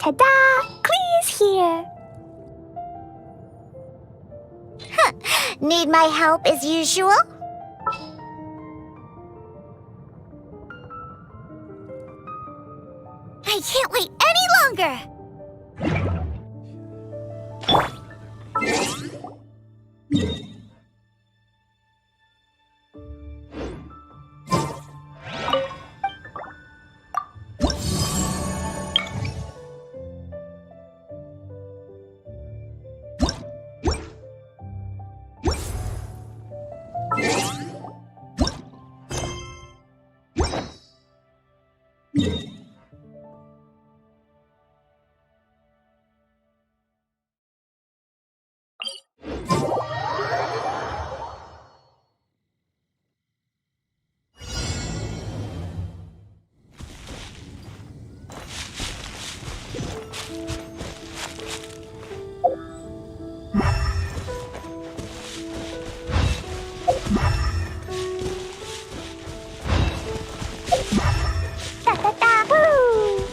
Ta-da! Klee's here! Need my help as usual? I can't wait any longer! Ta-ta-ta! Woo!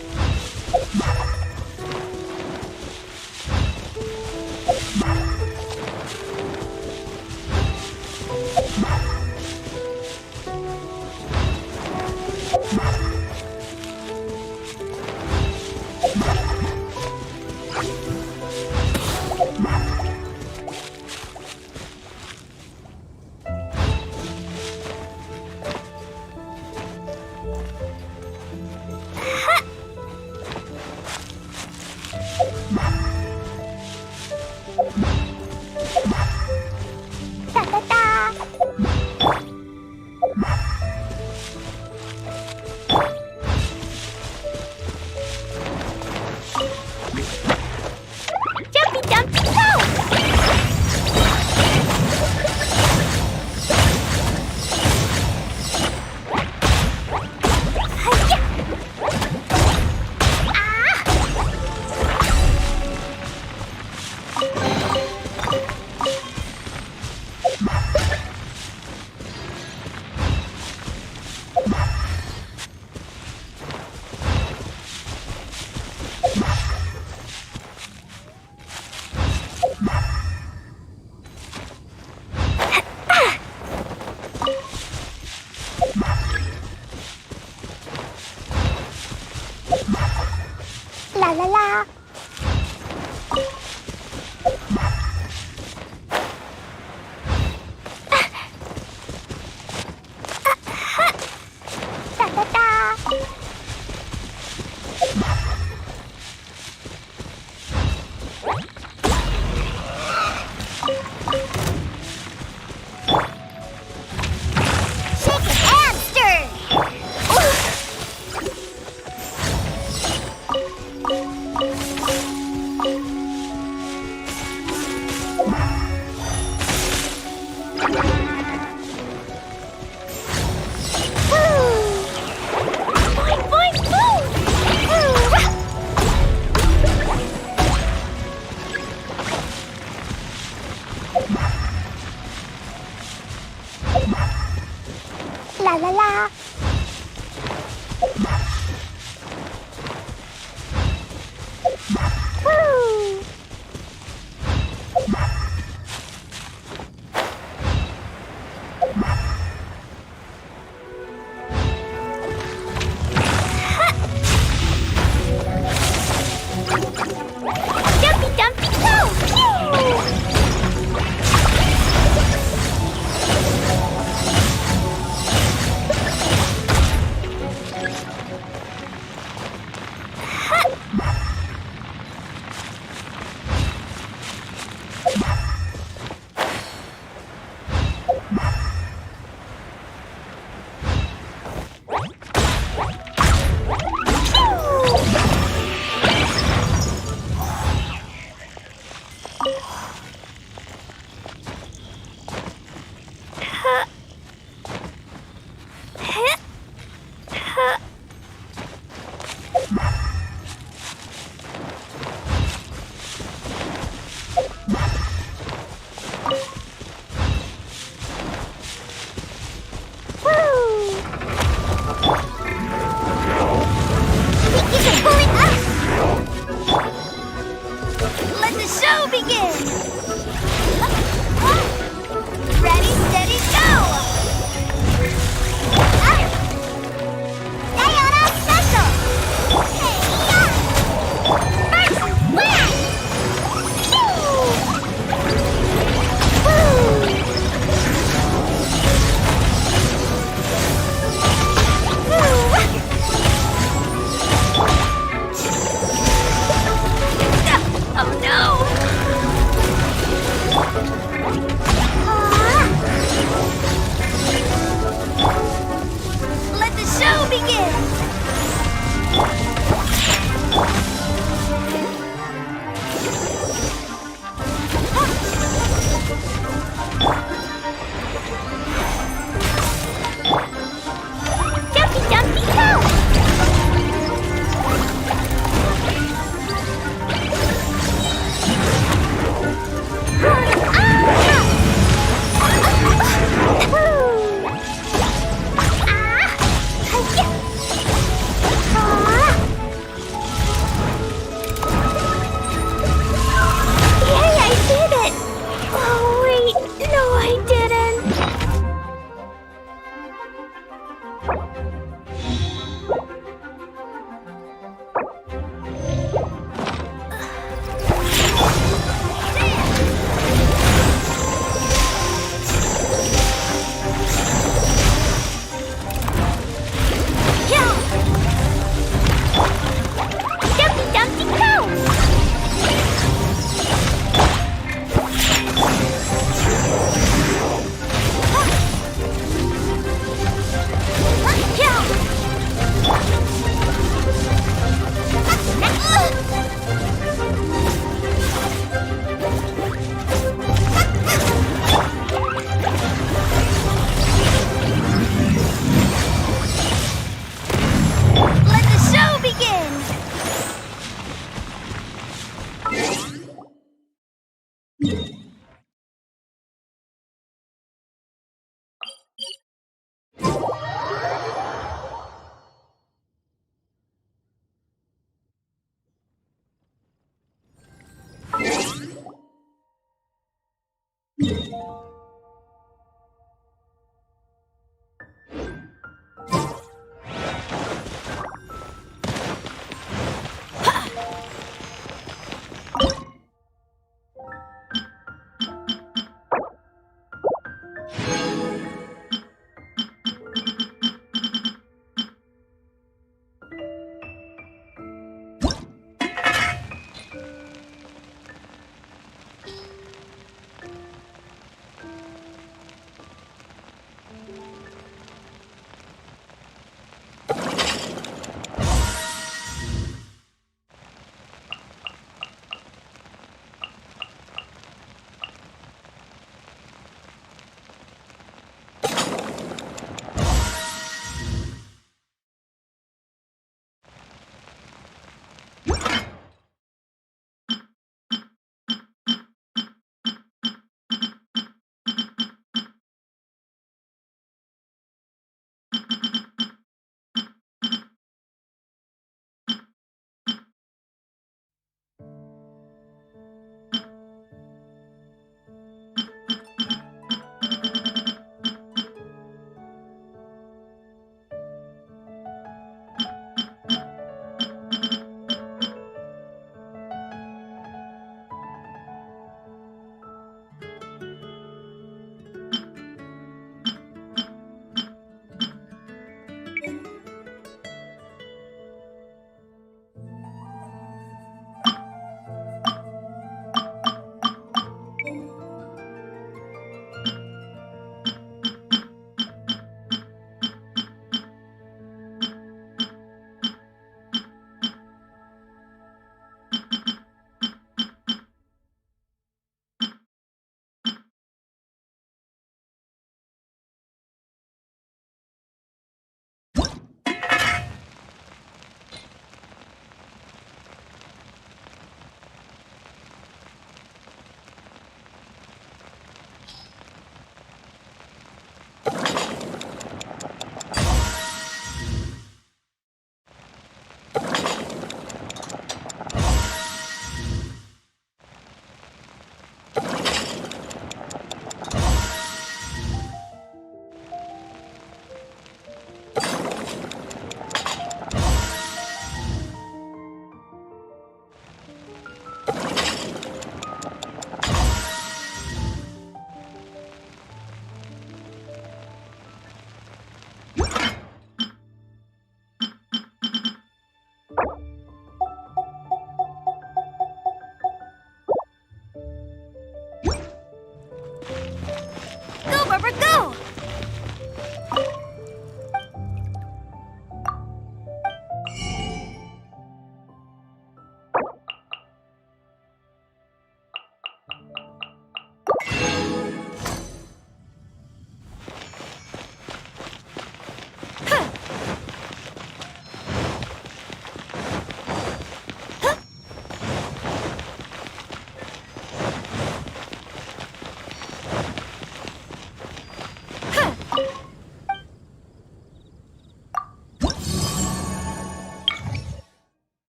Ta-ta-ta! Jumpy, jumpy, go! Hi-ya! La la la. Ta ta ta. Shake it and stir! Boing, boing, boom! La la la. Woo! Jumpy, jumpy, go! Pew!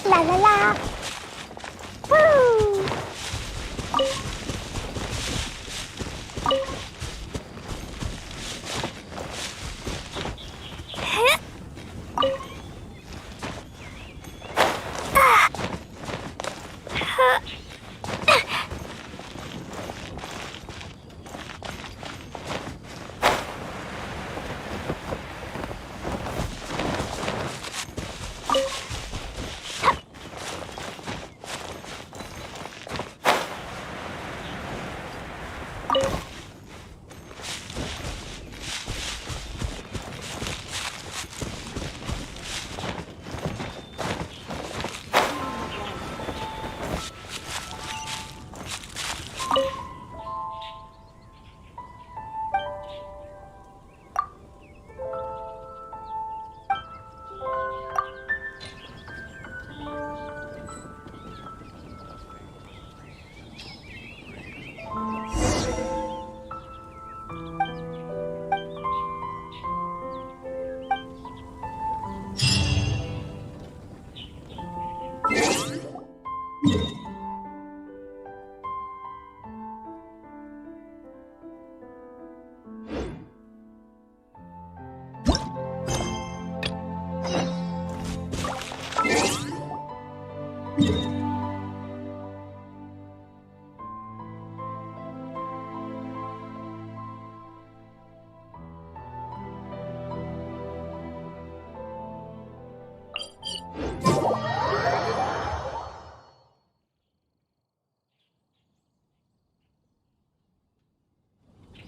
La la la. Woo!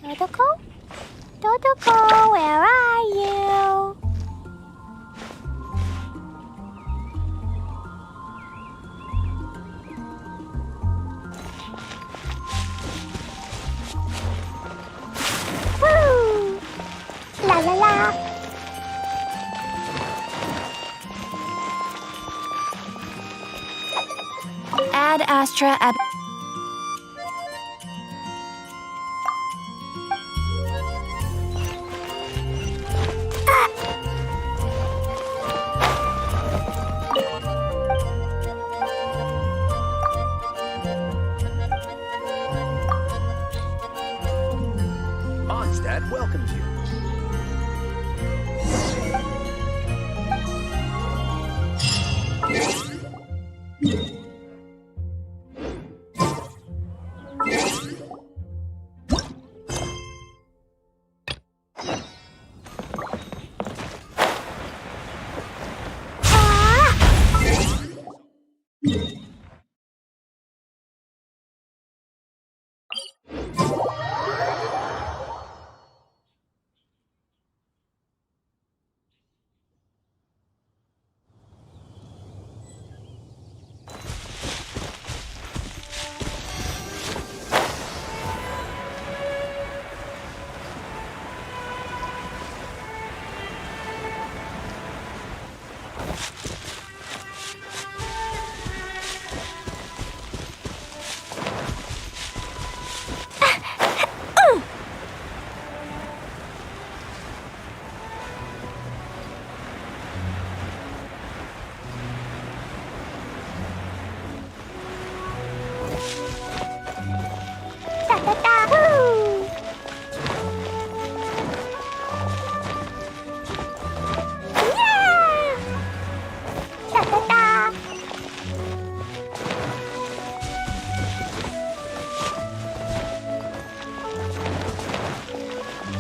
Dodoko? Dodoko, where are you? Woo! La la la. Add Astra at... Mondstadt welcomes you.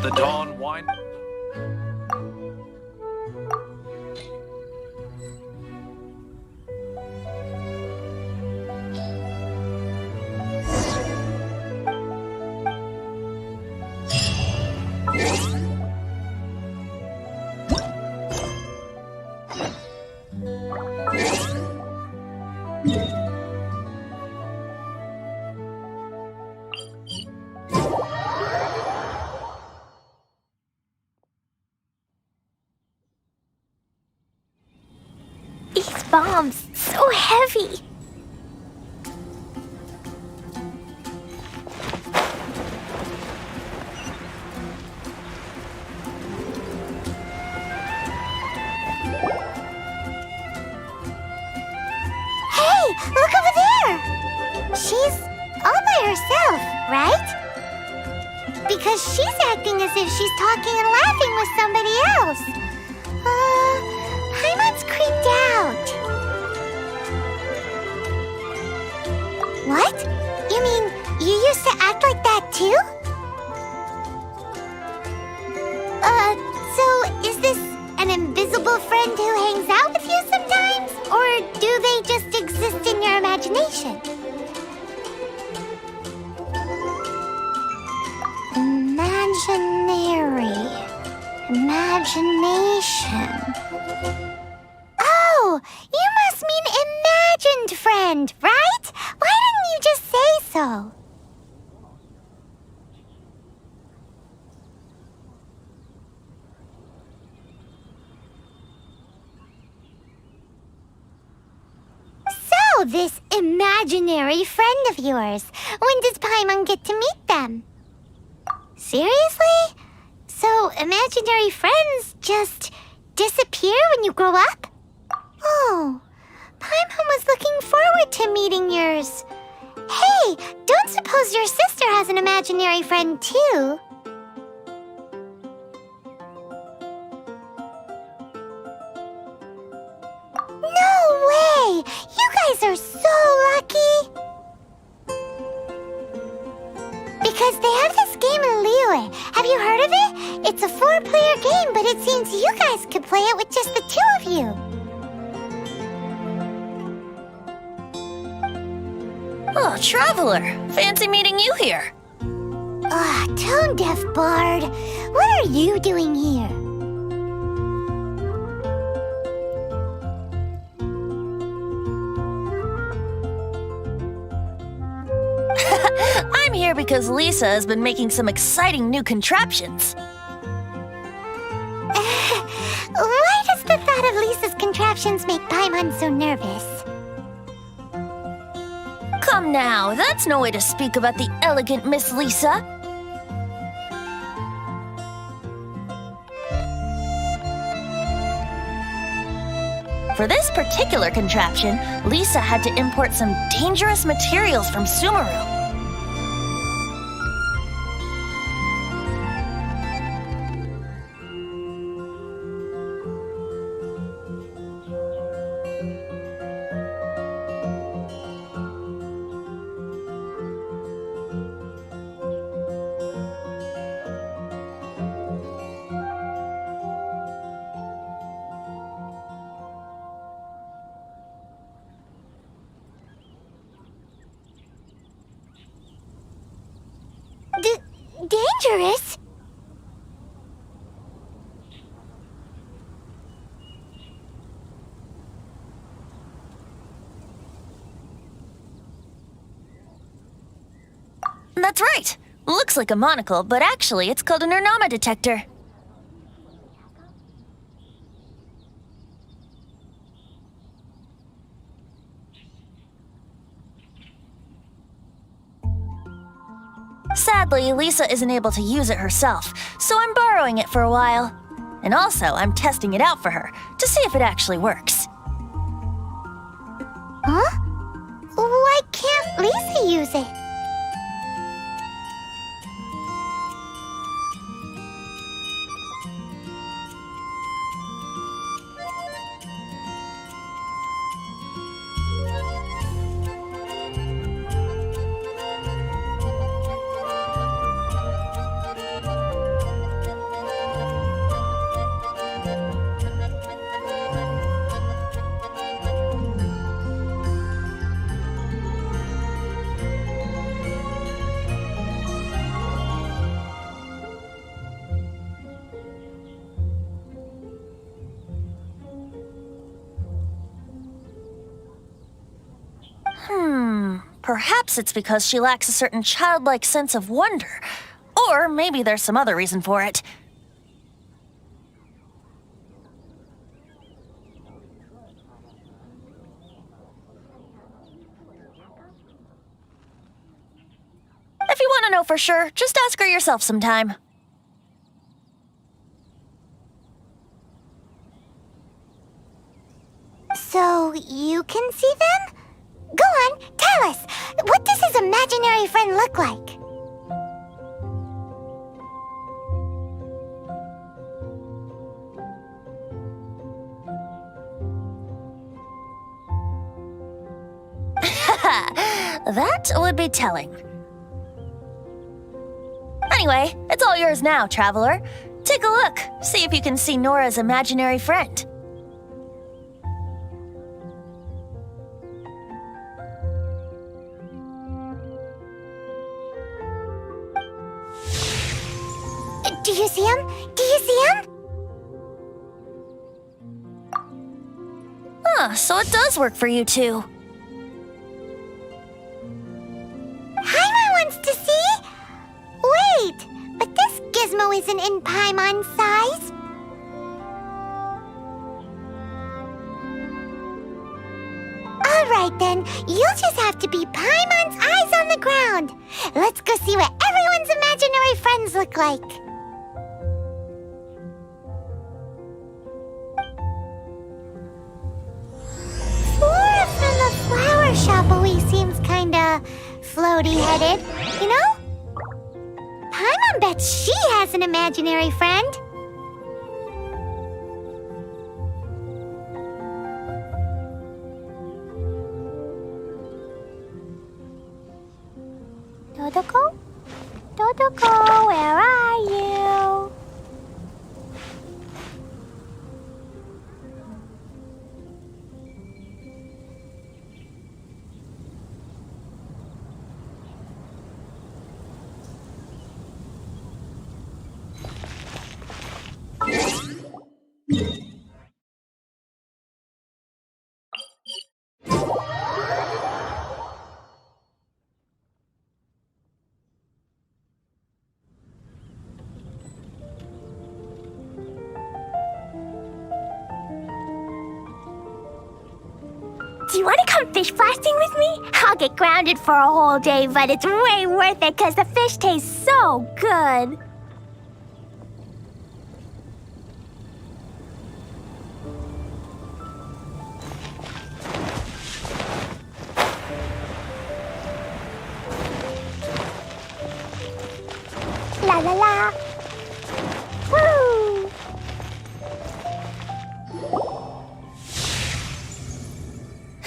The dawn wine. These bombs, so heavy. Hey, look over there! She's all by herself, right? Because she's acting as if she's talking and laughing with somebody else. Paimon's creeped out. What? You mean you used to act like that too? So is this an invisible friend who hangs out with you sometimes? Or do they just exist in your imagination? Imagination. Oh, you must mean imagined friend, right? Why didn't you just say so? So, this imaginary friend of yours, when does Paimon get to meet them? Seriously? So, imaginary friends just disappear when you grow up? Oh, Paimon was looking forward to meeting yours. Hey, don't suppose your sister has an imaginary friend too? No way! You guys are so lucky! Because they have this game in Liyue. Have you heard of it? It's a 4-player game, but it seems you guys could play it with just the 2 of you. Oh, Traveler! Fancy meeting you here. Tone-deaf bard. What are you doing here? I'm here because Lisa has been making some exciting new contraptions. Why does the thought of Lisa's contraptions make Paimon so nervous? Come now, that's no way to speak about the elegant Miss Lisa. For this particular contraption, Lisa had to import some dangerous materials from Sumeru. Dangerous? That's right. Looks like a monocle, but actually it's called an Ernama detector. Sadly, Lisa isn't able to use it herself, so I'm borrowing it for a while. And also, I'm testing it out for her to see if it actually works. Huh? Why can't Lisa use it? Perhaps it's because she lacks a certain childlike sense of wonder. Or maybe there's some other reason for it. If you want to know for sure, just ask her yourself sometime. So you can see them? Go on, tell us. What does his imaginary friend look like? That would be telling. Anyway, it's all yours now, traveler. Take a look. See if you can see Nora's imaginary friend. Do you see him? Do you see him? So it does work for you two. Paimon wants to see? Wait, but this gizmo isn't in Paimon's size. Alright then, you'll just have to be Paimon's eyes on the ground. Let's go see what everyone's imaginary friends look like. Flora from the flower shop always seems kinda floaty-headed, you know? Paimon bets she has an imaginary friend. Dodoko? Dodoko, where are you? Do you want to come fish blasting with me? I'll get grounded for a whole day, but it's way worth it because the fish taste so good. La la la. Woo!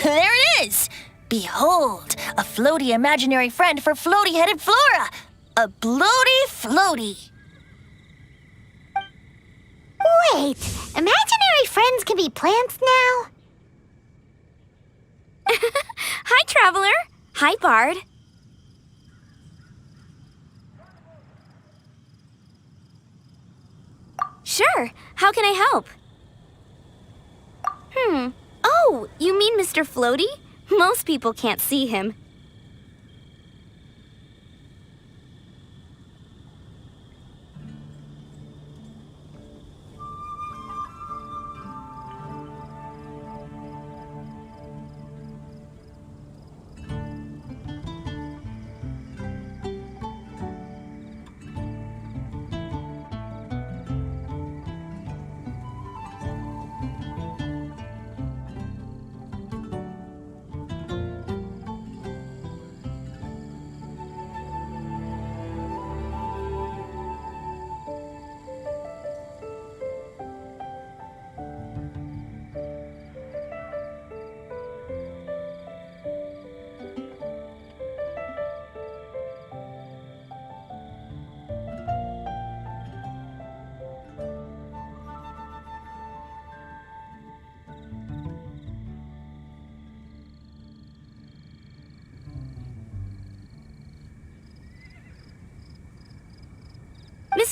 There it is! Behold, a floaty imaginary friend for floaty-headed Flora! A bloaty floaty! Wait, imaginary friends can be plants now? Hi, Traveler. Hi, Bard. Sure. How can I help? Oh, you mean Mr. Floaty? Most people can't see him.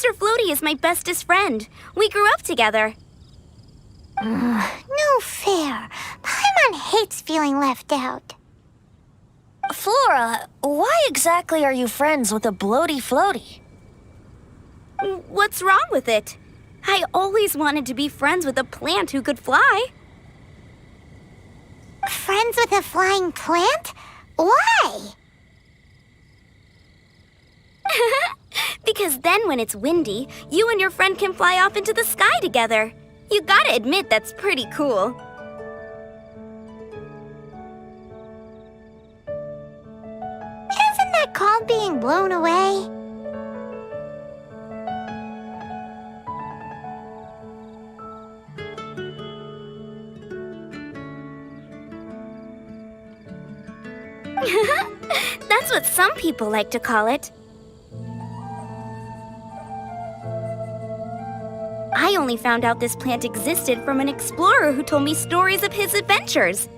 Mr. Floaty is my bestest friend. We grew up together. No fair. Paimon hates feeling left out. Flora, why exactly are you friends with a bloaty floaty? What's wrong with it? I always wanted to be friends with a plant who could fly. Friends with a flying plant? Why? Because then when it's windy, you and your friend can fly off into the sky together. You gotta admit that's pretty cool. Isn't that called being blown away? That's what some people like to call it. I only found out this plant existed from an explorer who told me stories of his adventures.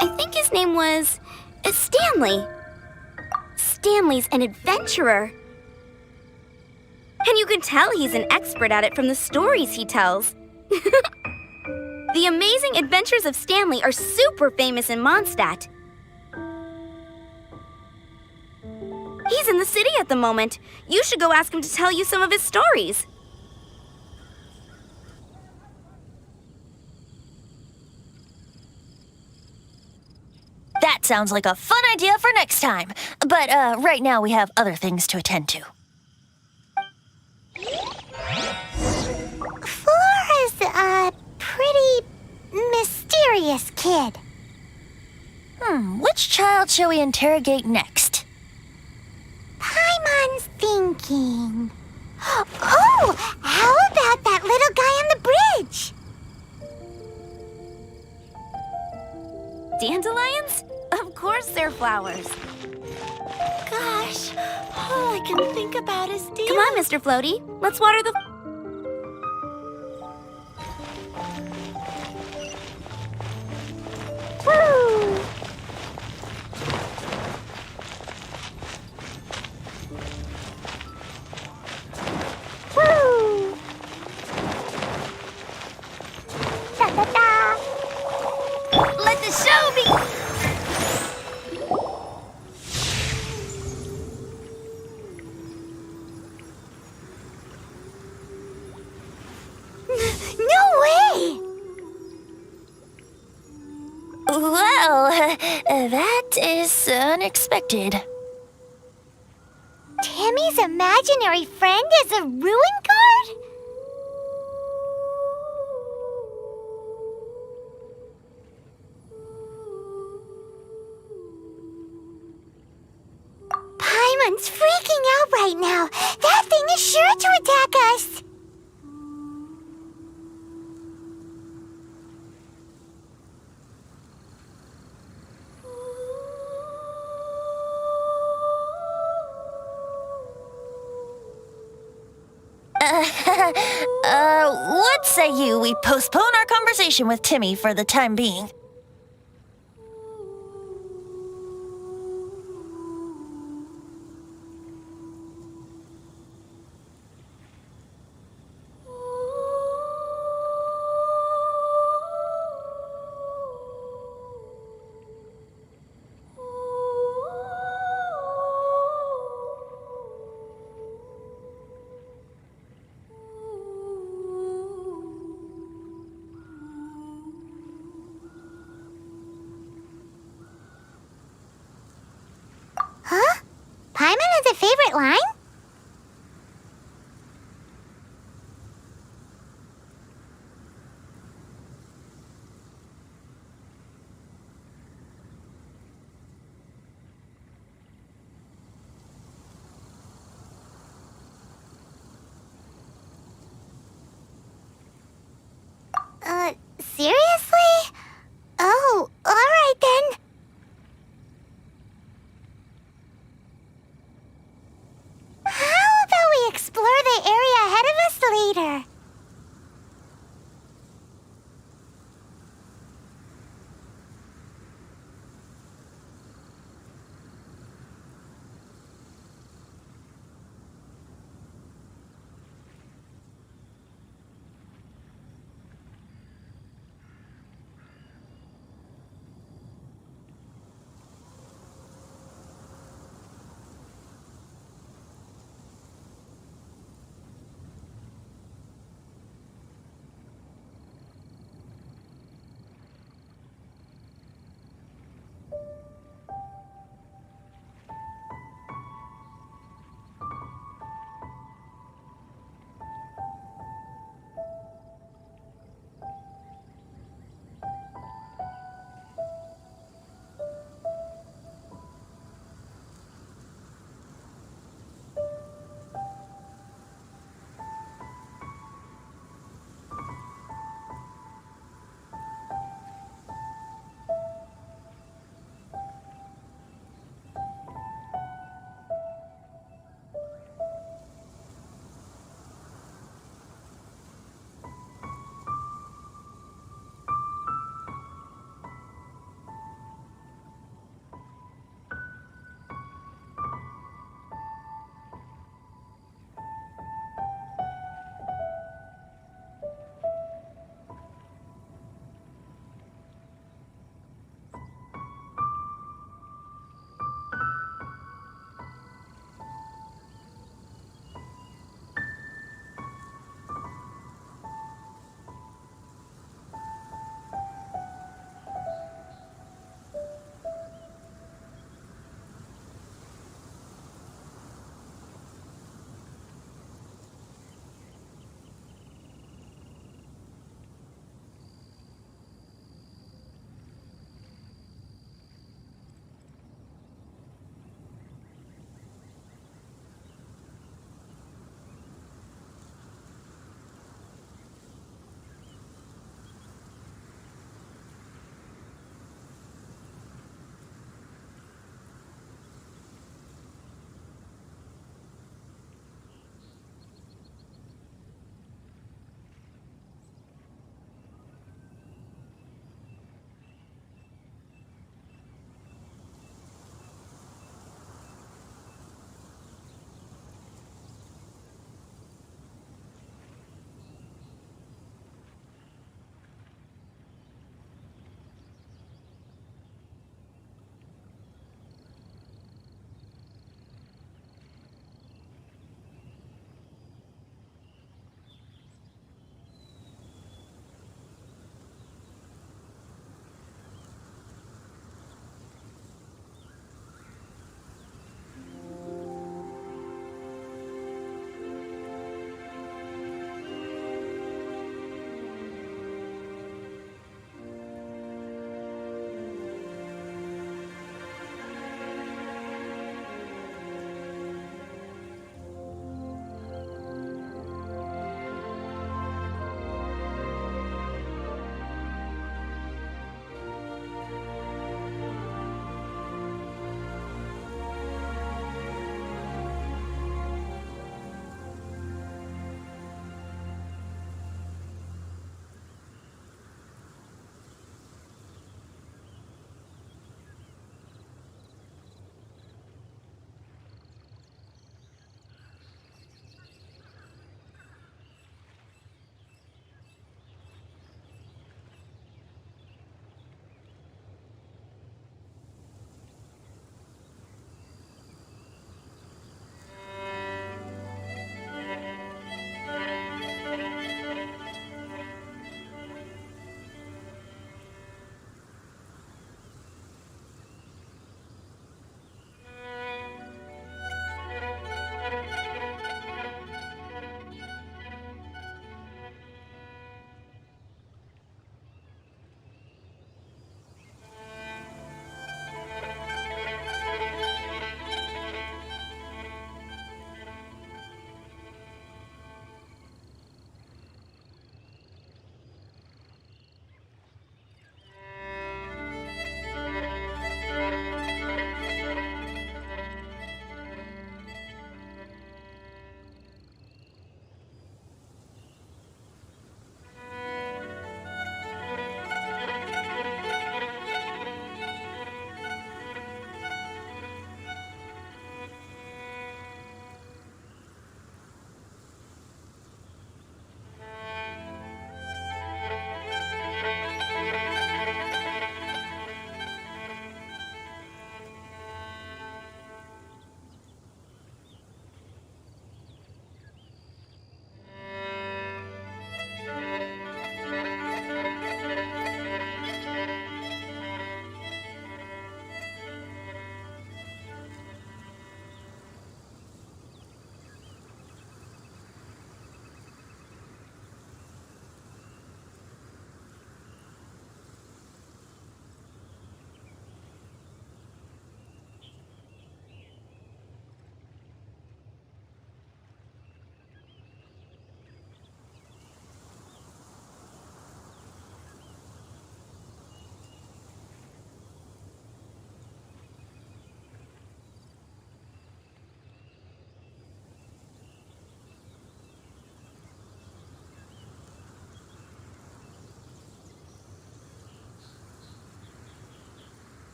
I think his name was Stanley. Stanley's an adventurer. And you can tell he's an expert at it from the stories he tells. The amazing adventures of Stanley are super famous in Mondstadt. He's in the city at the moment. You should go ask him to tell you some of his stories. That sounds like a fun idea for next time. But right now we have other things to attend to. Flora's a pretty mysterious kid. Which child shall we interrogate next? Paimon's thinking. Oh, how about that little guy on the bridge? Dandelions? Of course they're flowers. Gosh, all I can think about is dandelions. Come on, Mr. Floaty. Let's water the... Woo! Woo! Da da da! Let the show be... No way! Well, that is unexpected. Timmy's imaginary friend is a ruin guard? Paimon's freaking out right now. That thing is sure to attack us. What say we postpone our conversation with Timmy for the time being? Paimon has a favorite line? Seriously? Oh, alright then. How about we explore the area ahead of us later?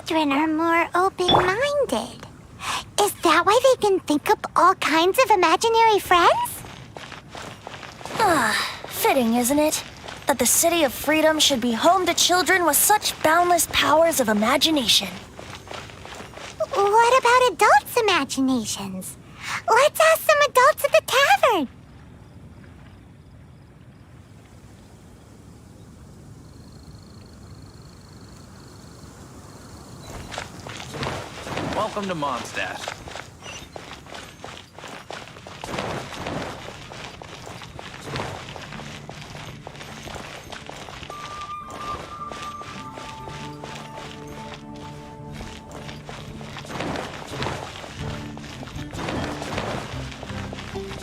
Children are more open-minded. Is that why they can think up all kinds of imaginary friends? Fitting, isn't it? That the City of Freedom should be home to children with such boundless powers of imagination. What about adults' imaginations? Let's ask some adults at the tavern. Welcome to Mondstadt.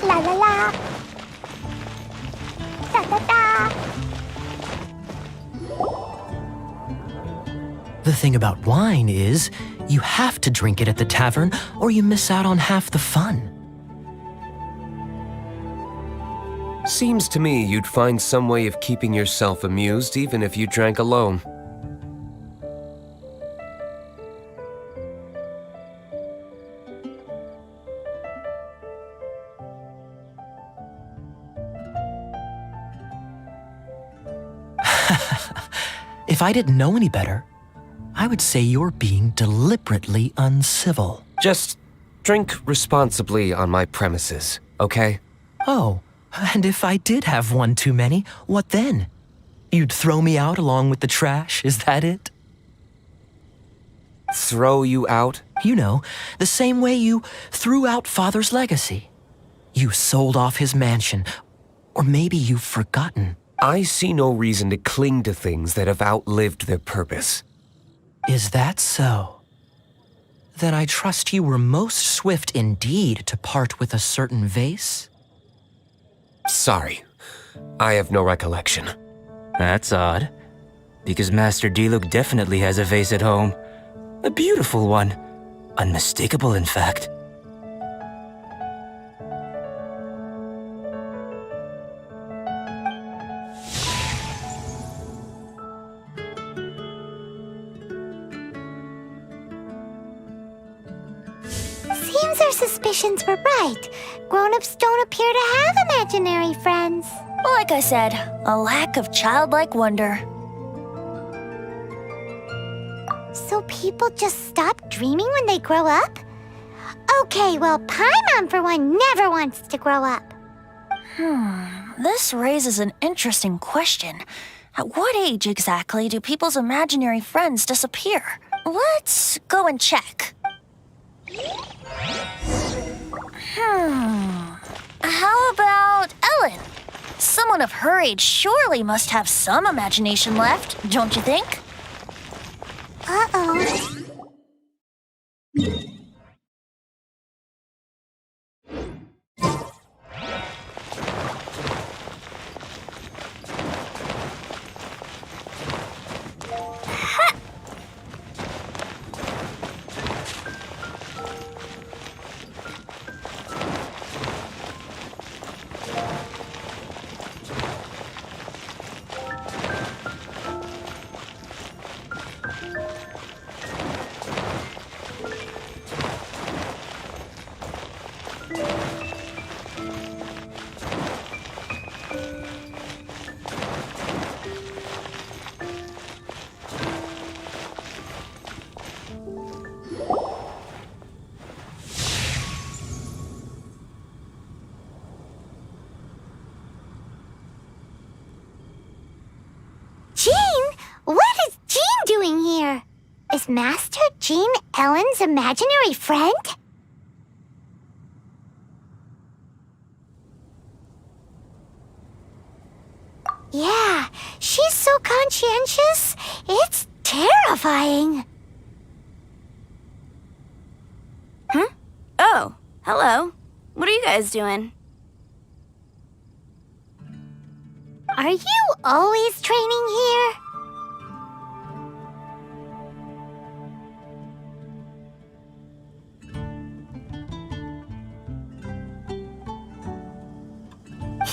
La la la. Da da da. The thing about wine is, you have to drink it at the tavern or you miss out on half the fun. Seems to me you'd find some way of keeping yourself amused even if you drank alone. If I didn't know any better, I would say you're being deliberately uncivil. Just drink responsibly on my premises, okay? Oh, and if I did have one too many, what then? You'd throw me out along with the trash, is that it? Throw you out? You know, the same way you threw out Father's legacy. You sold off his mansion, or maybe you've forgotten. I see no reason to cling to things that have outlived their purpose. Is that so? Then I trust you were most swift indeed to part with a certain vase? Sorry, I have no recollection. That's odd, because Master Diluc definitely has a vase at home. A beautiful one. Unmistakable, in fact. Seems our suspicions were right. Grown-ups don't appear to have imaginary friends. Like I said, a lack of childlike wonder. So people just stop dreaming when they grow up? Okay, well, Paimon, for one, never wants to grow up. This raises an interesting question. At what age exactly do people's imaginary friends disappear? Let's go and check. How about Ellen? Someone of her age surely must have some imagination left, don't you think? Uh-oh. Jean? What is Jean doing here? Is Master Jean Ellen's imaginary friend? Yeah, she's so conscientious. It's terrifying. Oh, hello. What are you guys doing? Are you always training here?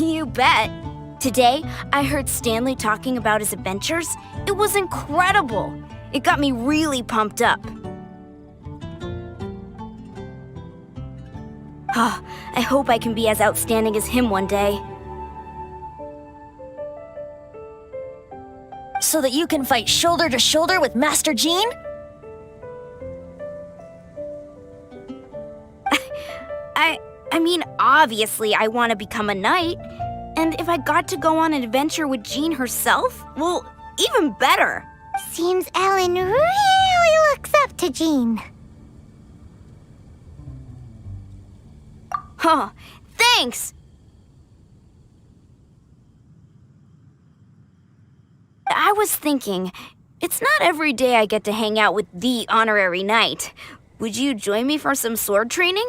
You bet. Today, I heard Stanley talking about his adventures. It was incredible. It got me really pumped up. I hope I can be as outstanding as him one day. So that you can fight shoulder to shoulder with Master Jean? I mean, obviously I want to become a knight. And if I got to go on an adventure with Jean herself, well, even better. Seems Ellen really looks up to Jean. Huh, thanks! I was thinking, it's not every day I get to hang out with the honorary knight. Would you join me for some sword training?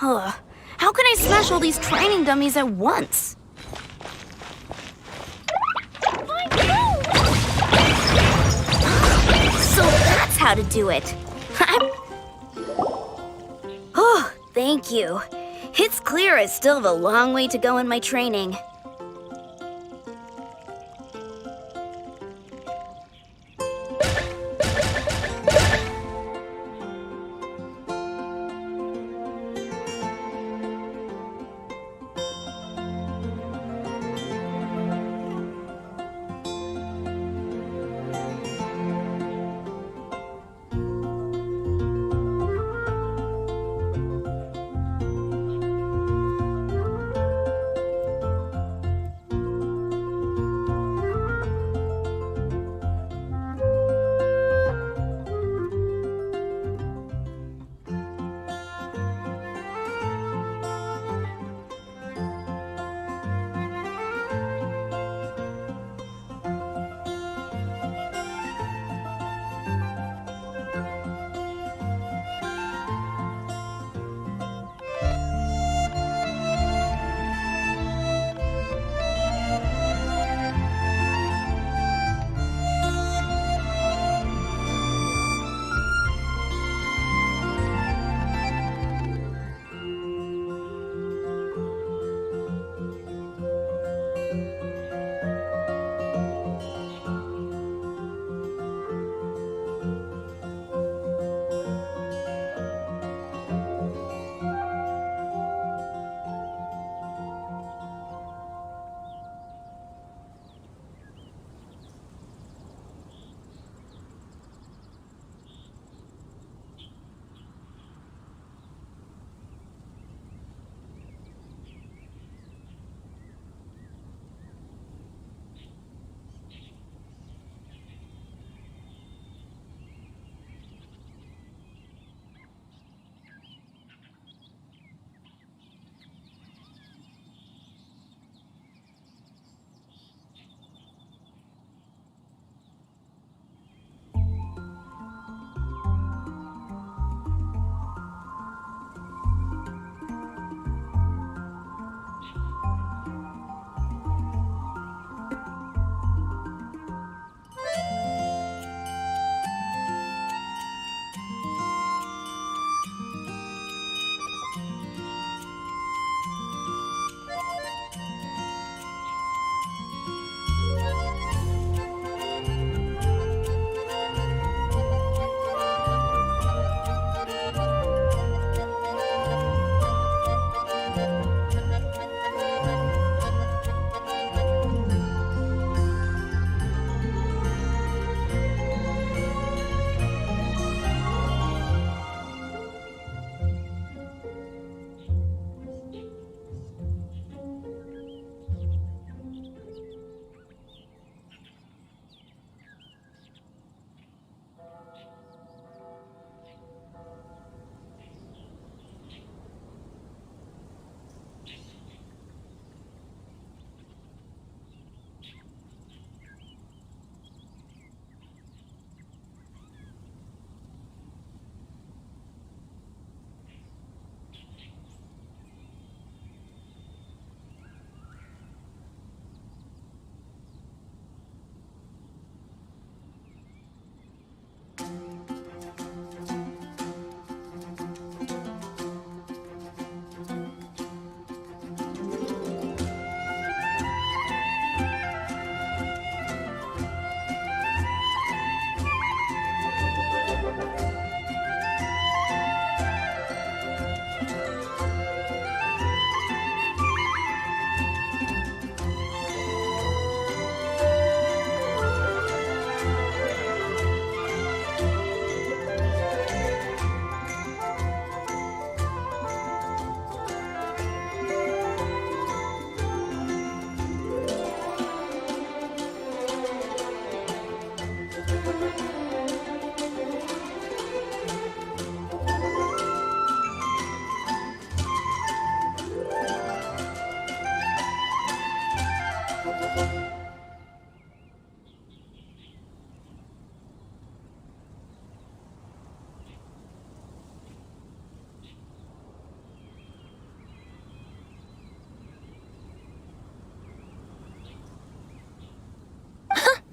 Ugh. How can I smash all these training dummies at once? So that's how to do it. Oh, thank you. It's clear I still have a long way to go in my training.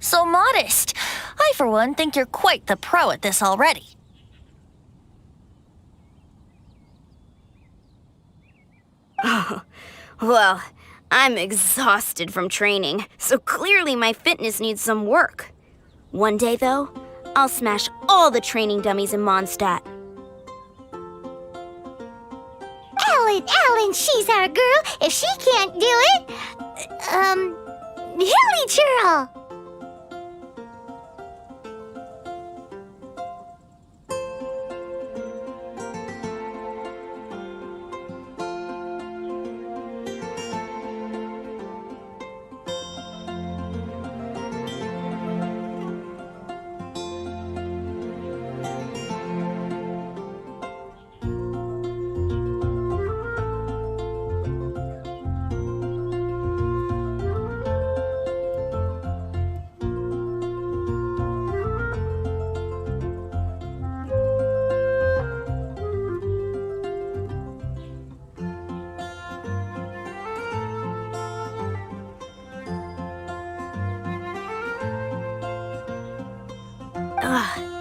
So modest. I, for one, think you're quite the pro at this already. Well, I'm exhausted from training, so clearly my fitness needs some work. One day, though, I'll smash all the training dummies in Mondstadt. Ellen, she's our girl. If she can't do it, Hilly Churl.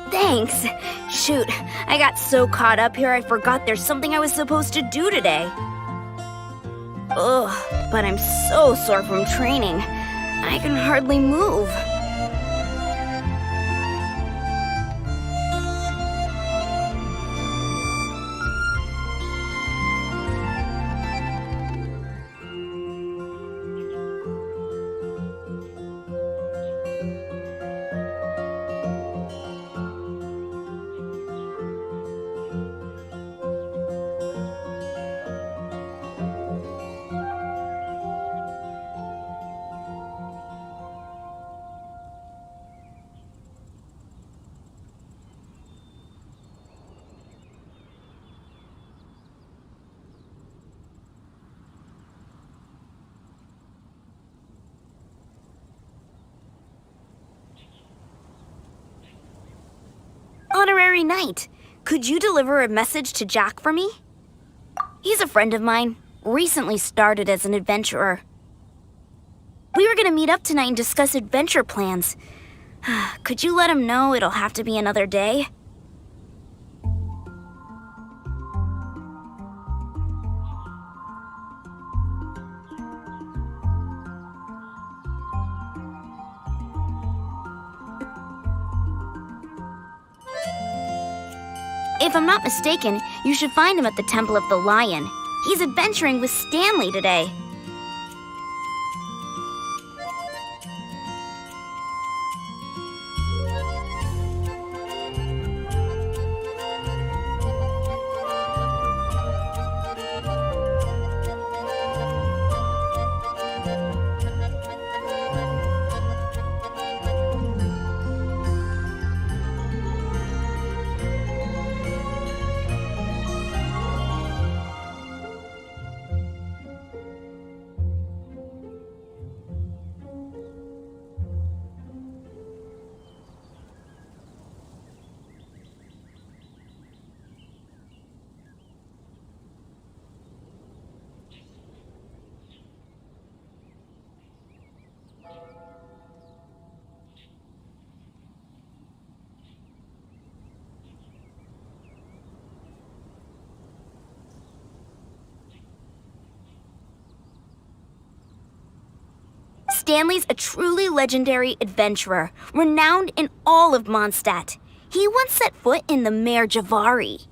Thanks. Shoot, I got so caught up here I forgot there's something I was supposed to do today. Ugh, but I'm so sore from training. I can hardly move. Honorary Knight, could you deliver a message to Jack for me? He's a friend of mine, recently started as an adventurer. We were gonna meet up tonight and discuss adventure plans. Could you let him know it'll have to be another day? If I'm not mistaken, you should find him at the Temple of the Lion. He's adventuring with Stanley today. Stanley's a truly legendary adventurer, renowned in all of Mondstadt. He once set foot in the Mare Javari.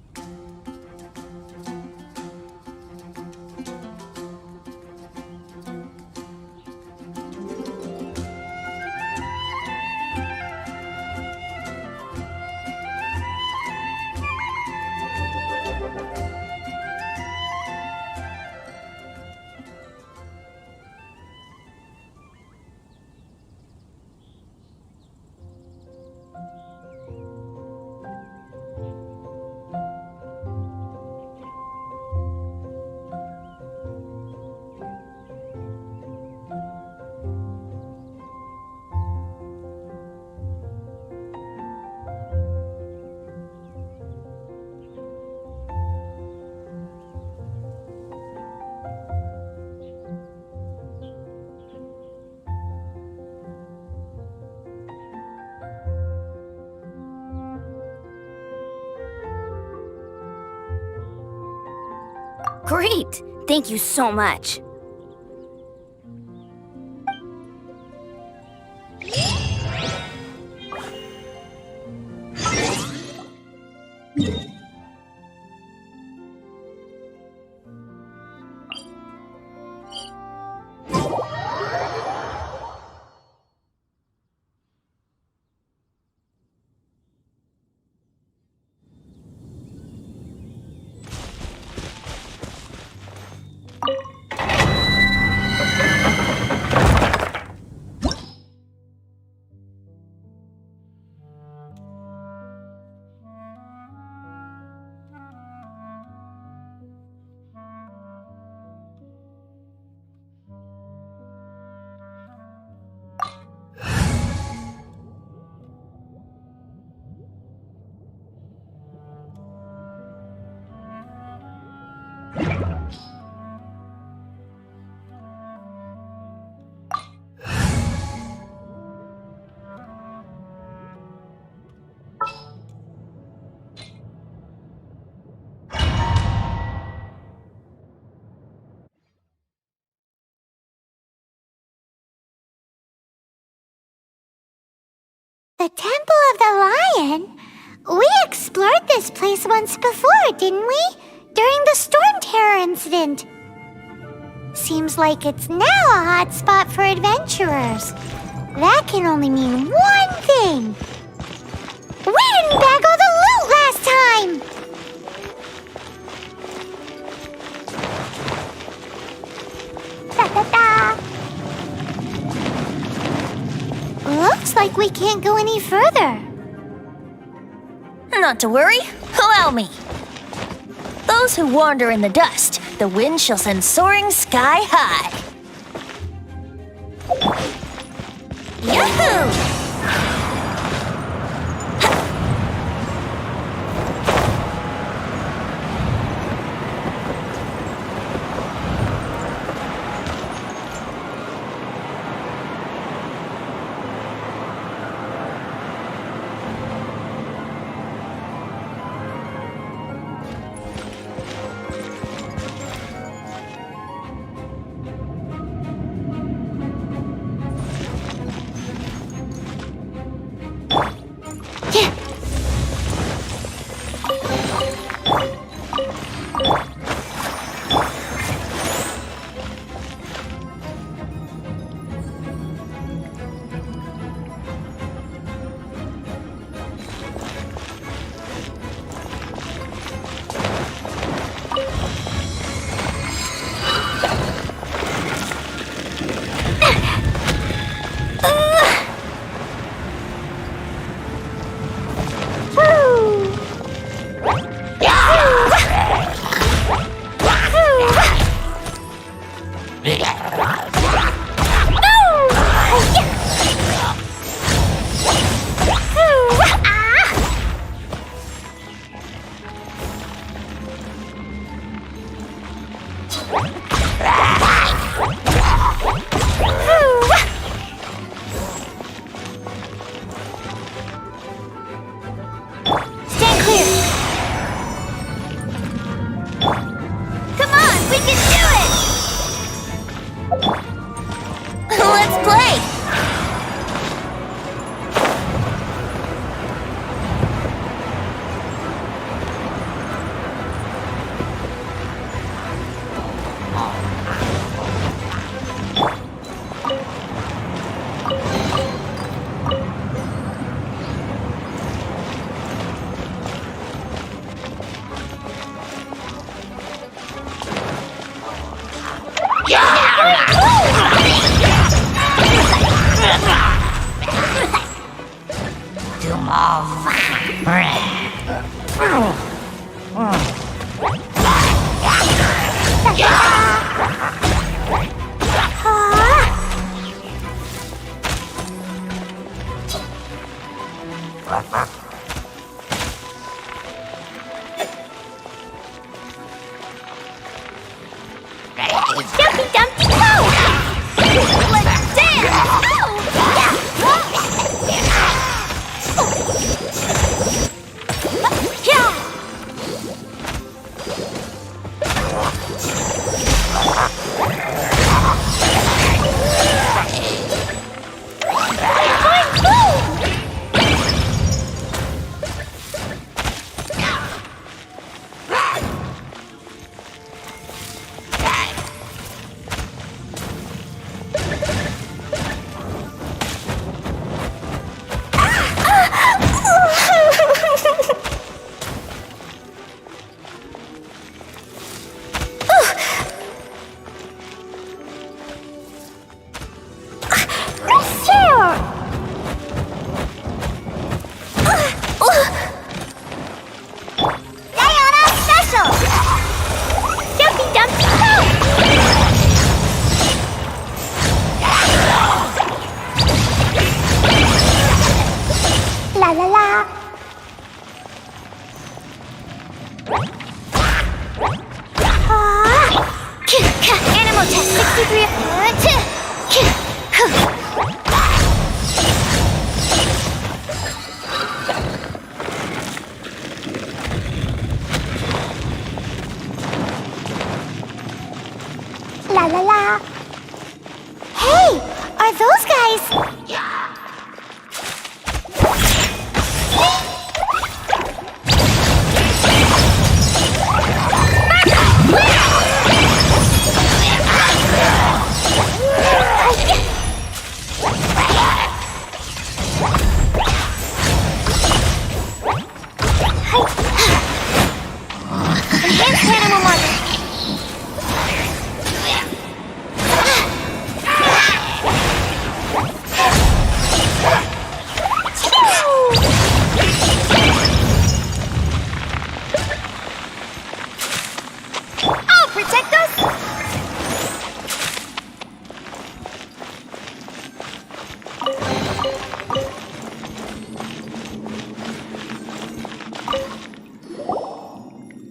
Great! Thank you so much. The Temple of the Lion? We explored this place once before, didn't we? During the Storm Terror incident. Seems like it's now a hot spot for adventurers. That can only mean one thing. We didn't bag all the loot last time! Da-da-da! Looks like we can't go any further. Not to worry, allow me. Those who wander in the dust, the wind shall send soaring sky high. Yahoo! Dumpty Dumpty Go! Let's dance!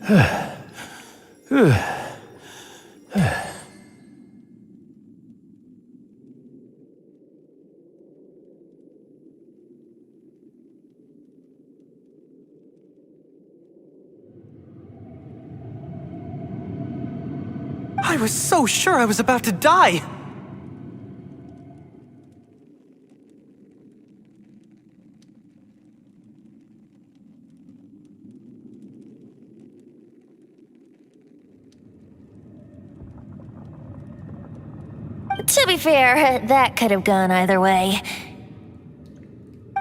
I was so sure I was about to die! To be fair, that could have gone either way.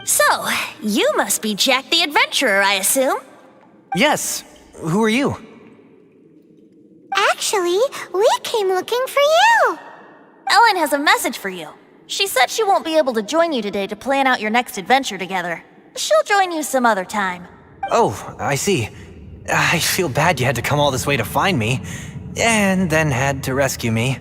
So, you must be Jack the Adventurer, I assume? Yes. Who are you? Actually, we came looking for you. Ellen has a message for you. She said she won't be able to join you today to plan out your next adventure together. She'll join you some other time. Oh, I see. I feel bad you had to come all this way to find me, and then had to rescue me.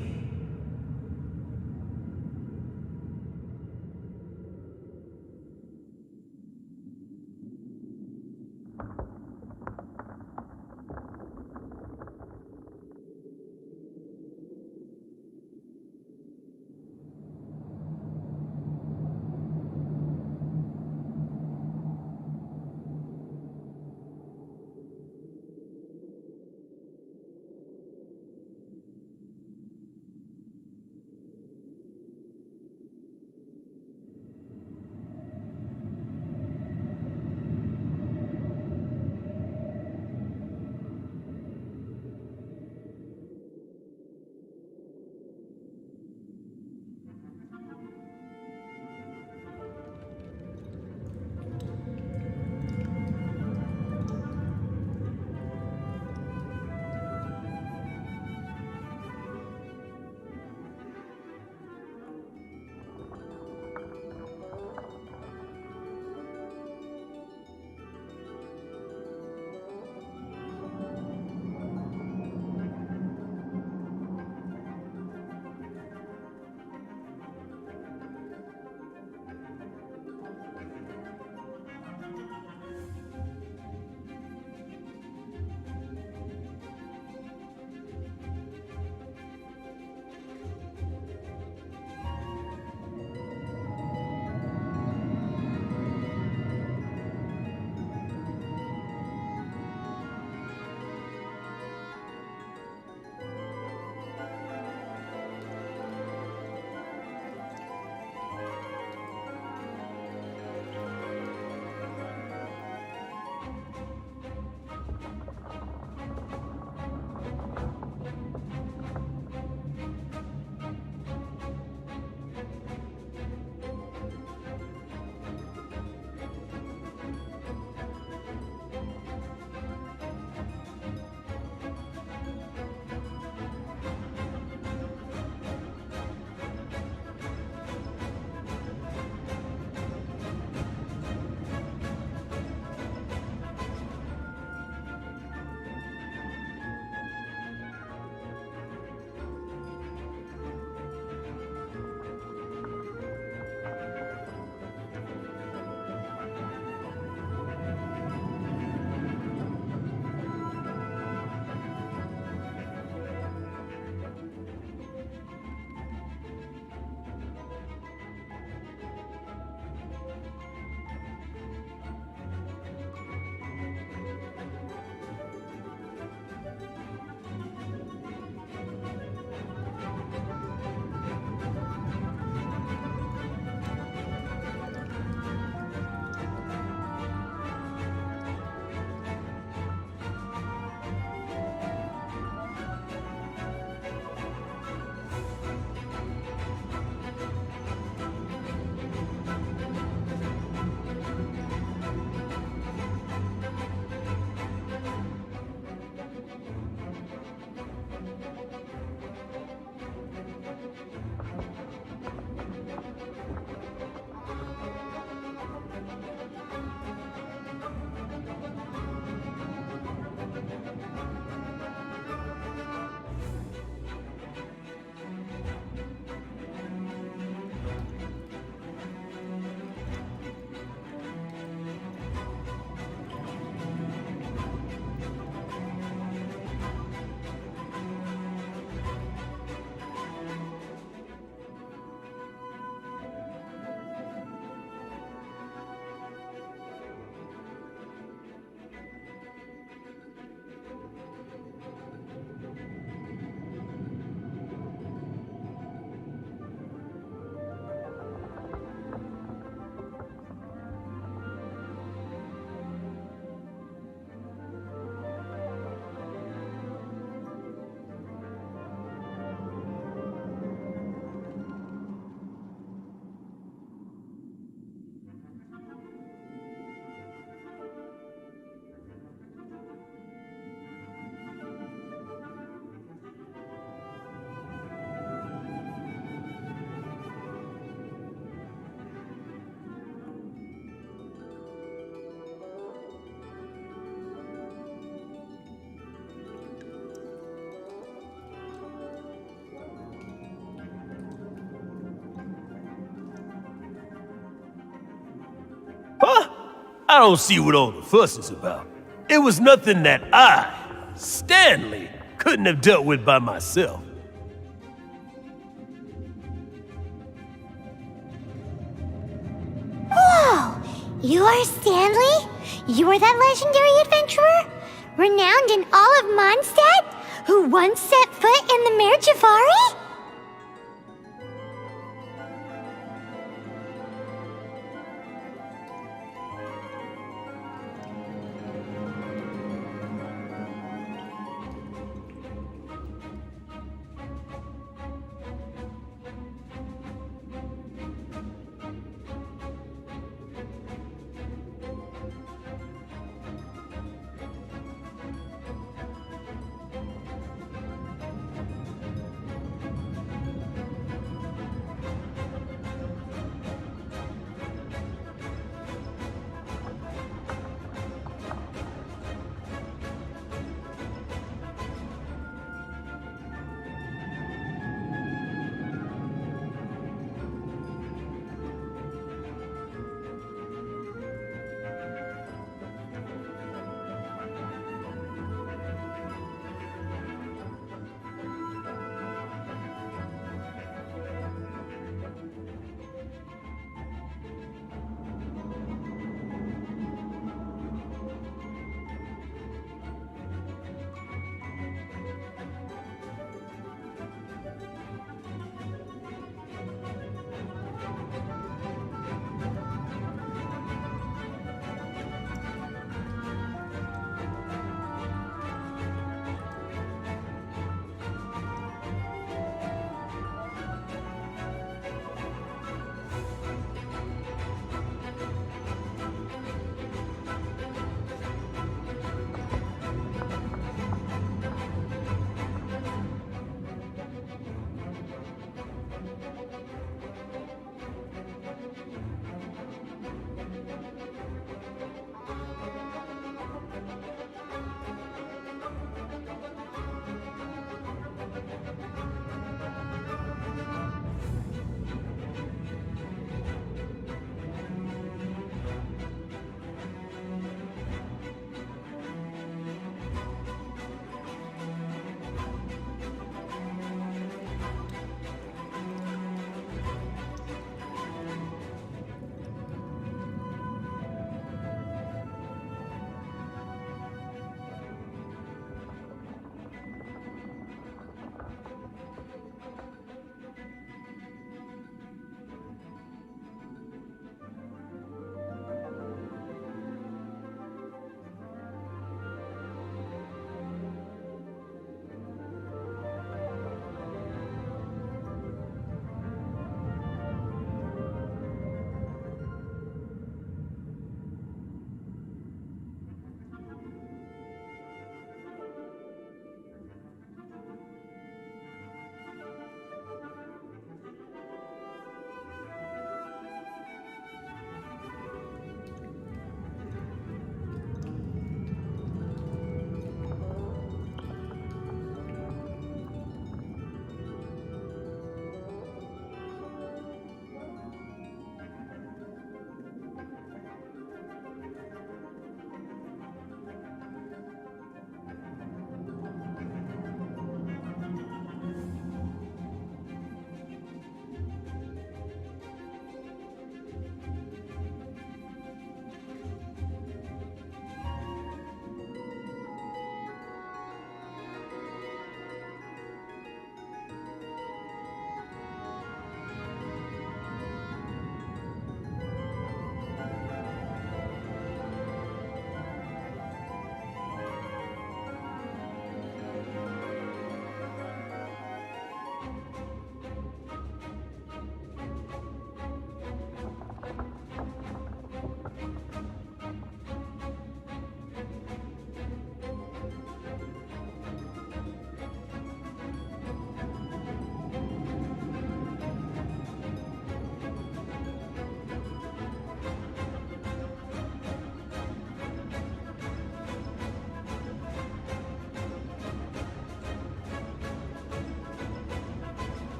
I don't see what all the fuss is about. It was nothing that I, Stanley, couldn't have dealt with by myself. Whoa! You are Stanley? You are that legendary adventurer? Renowned in all of Mondstadt? Who once set foot in the Mare Javari?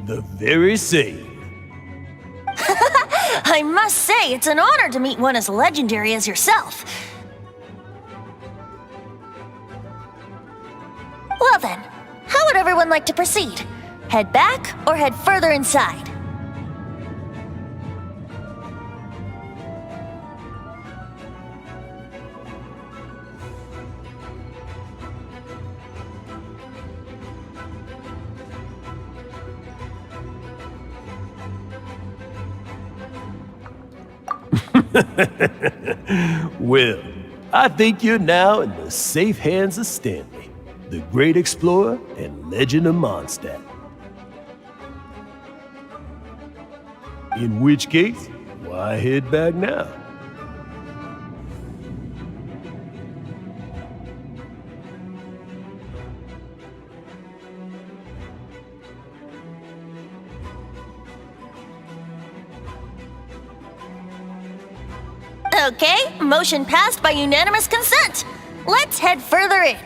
The very same. I must say, it's an honor to meet one as legendary as yourself. Well then, how would everyone like to proceed? Head back or head further inside? Well, I think you're now in the safe hands of Stanley, the great explorer and legend of Mondstadt. In which case, why head back now? Okay, motion passed by unanimous consent. Let's head further in.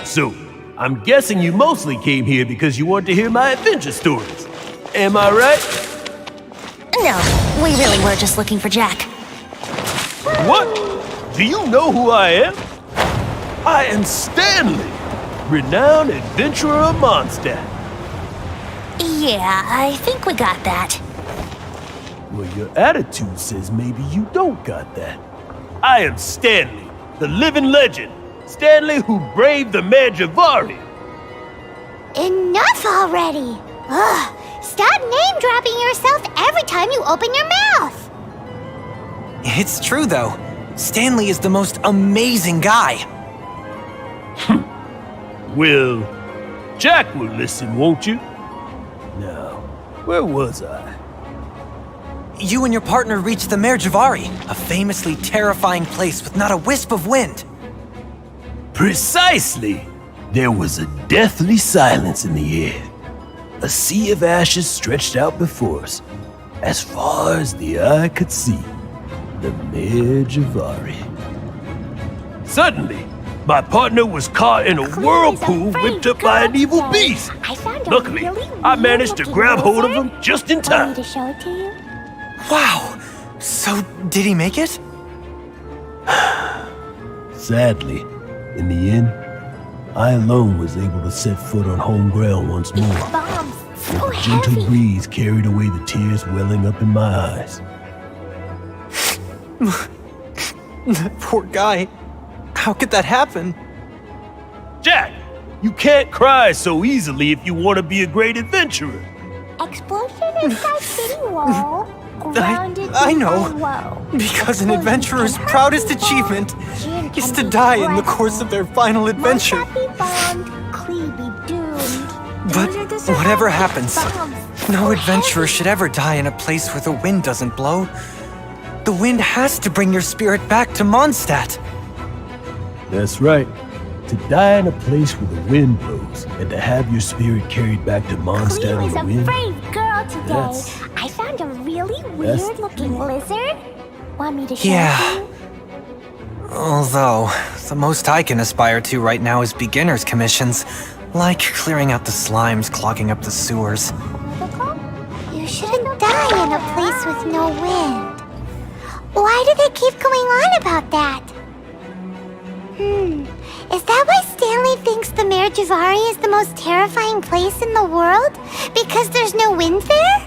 So, I'm guessing you mostly came here because you want to hear my adventure stories. Am I right? No, we really were just looking for Jack. What? Do you know who I am? I am Stanley, renowned adventurer of Mondstadt. Yeah, I think we got that. Well, your attitude says maybe you don't got that. I am Stanley, the living legend. Stanley who braved the Manjavari. Enough already! Ugh! Stop name-dropping yourself every time you open your mouth! It's true, though. Stanley is the most amazing guy. Well, Jack will listen, won't you? Now, where was I? You and your partner reached the Merjavari, a famously terrifying place with not a wisp of wind. Precisely! There was a deathly silence in the air. A sea of ashes stretched out before us, as far as the eye could see. The Merjavari. Suddenly, my partner was caught in a whirlpool whipped up by an evil beast. Luckily, I managed to grab hold of him just in time. To show it to you? Wow! So, did he make it? Sadly, in the end, I alone was able to set foot on home ground once more. Bombs, so A gentle heavy. breeze carried away the tears welling up in my eyes. That poor guy. How could that happen? Jack, you can't cry so easily if you want to be a great adventurer. Explosion inside city wall. Grounded I know. in woe. Because an Explosion adventurer's can proudest happen, achievement Jin is can to be die in the blessed. course of their final adventure. Mondstadt be bombed, Klee be doomed. But Those are the whatever survivors. happens, Bombs, no so adventurer heavy. should ever die in a place where the wind doesn't blow. The wind has to bring your spirit back to Mondstadt. That's right. To die in a place where the wind blows, and to have your spirit carried back to Mondstadt Klee on was the a wind. brave girl today. That's- I found a really That's- weird-looking lizard. Want me to show Yeah. it to you? Although, the most I can aspire to right now is beginner's commissions, like clearing out the slimes clogging up the sewers. You shouldn't die in a place with no wind. Why do they keep going on about that? Is that why Stanley thinks the Merjavari is the most terrifying place in the world? Because there's no wind there?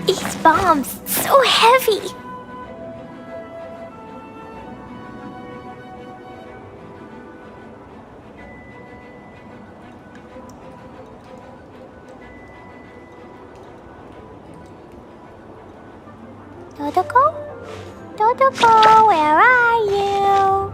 These bombs, so so heavy. Dodoko? Dodoko, where are you?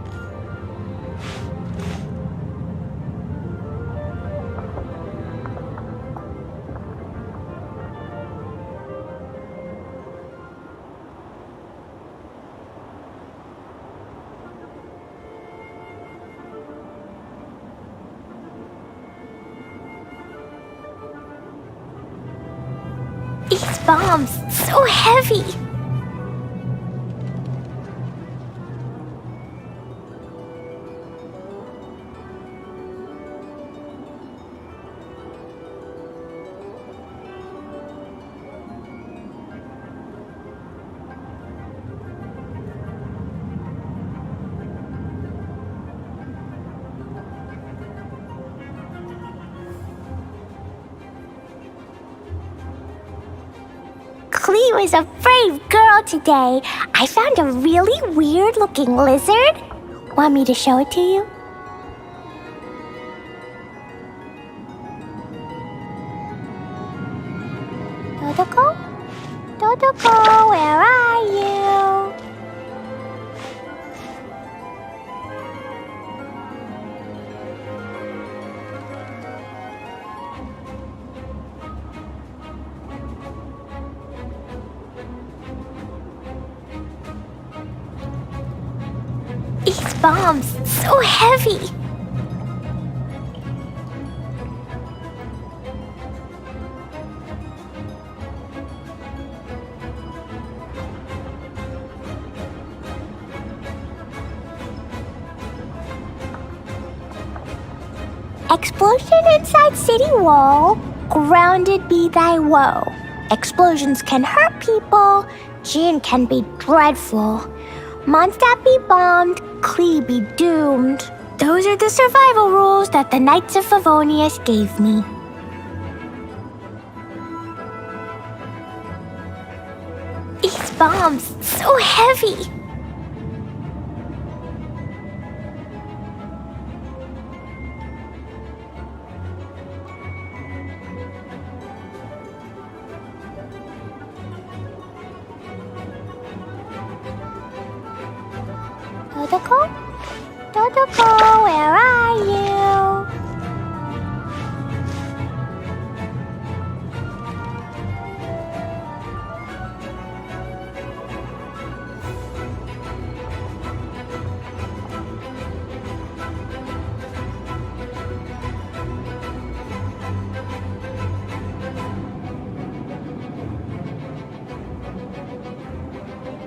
These bombs, so heavy. Klee was a brave girl today. I found a really weird-looking lizard. Want me to show it to you? Dodoko? Dodoko, where are you? These bombs, so heavy. Explosion inside city wall, grounded be thy woe. Explosions can hurt people, Jin can be dreadful. Mondstadt be bombed, Klee be doomed. Those are the survival rules that the Knights of Favonius gave me. These bombs, so heavy. Dodoko? Dodoko, where are you?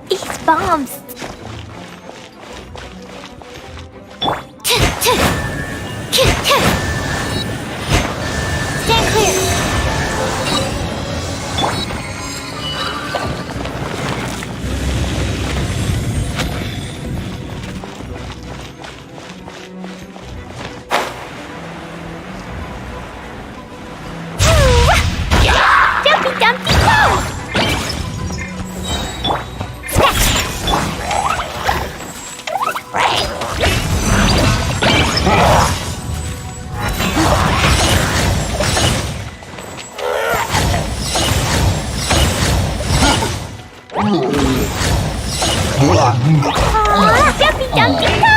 These bombs. Stand clear. Dumpy Dumpty go! Dumpy Dumpty go!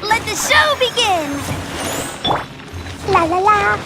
Let the show begin! La la la.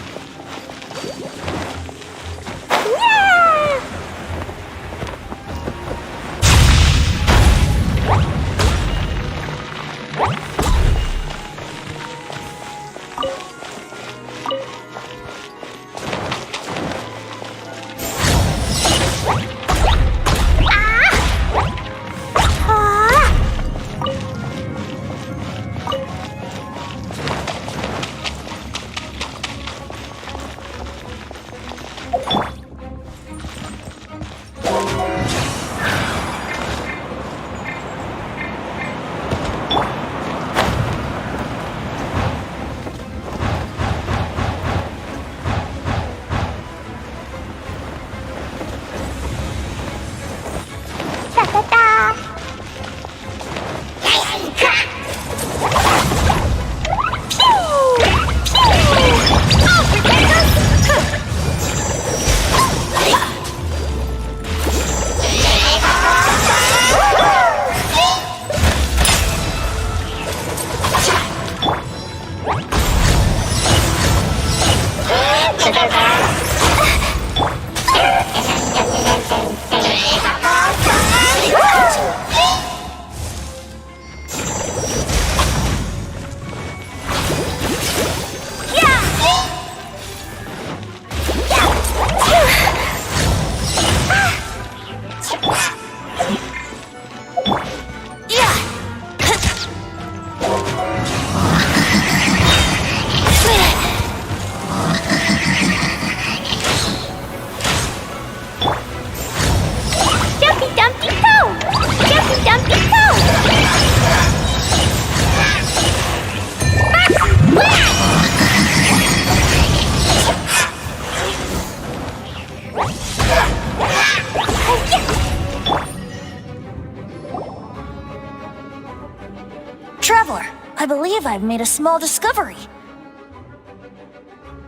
Yeah! Jumpy Dumpty Go! Jumpy Dumpty Go! Traveler, I believe I've made a small discovery.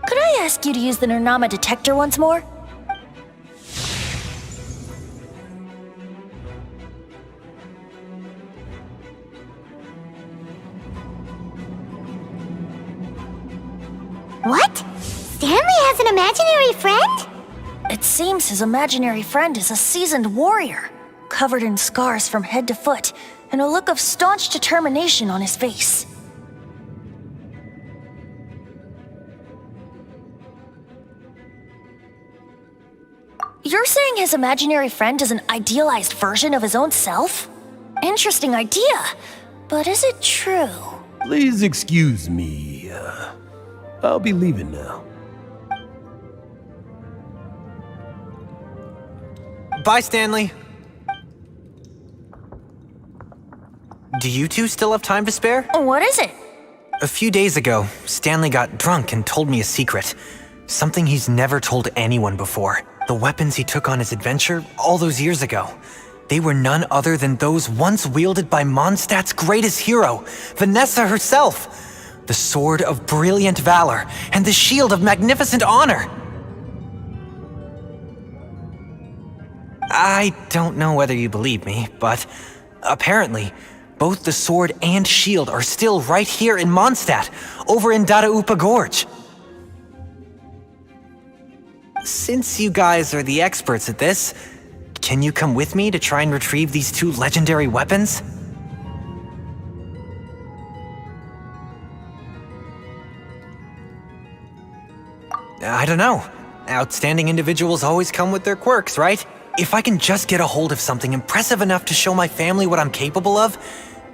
Could I ask you to use the Nernama detector once more? What? Stanley has an imaginary friend? It seems his imaginary friend is a seasoned warrior, covered in scars from head to foot, and a look of staunch determination on his face. You're saying his imaginary friend is an idealized version of his own self? Interesting idea, but is it true? Please excuse me. I'll be leaving now. Bye, Stanley. Do you two still have time to spare? What is it? A few days ago, Stanley got drunk and told me a secret. Something he's never told anyone before. The weapons he took on his adventure all those years ago. They were none other than those once wielded by Mondstadt's greatest hero, Vanessa herself. The sword of brilliant valor and the shield of magnificent honor. I don't know whether you believe me, but apparently, both the sword and shield are still right here in Mondstadt, over in Dadaupa Gorge. Since you guys are the experts at this, can you come with me to try and retrieve these two legendary weapons? I don't know. Outstanding individuals always come with their quirks, right? If I can just get a hold of something impressive enough to show my family what I'm capable of,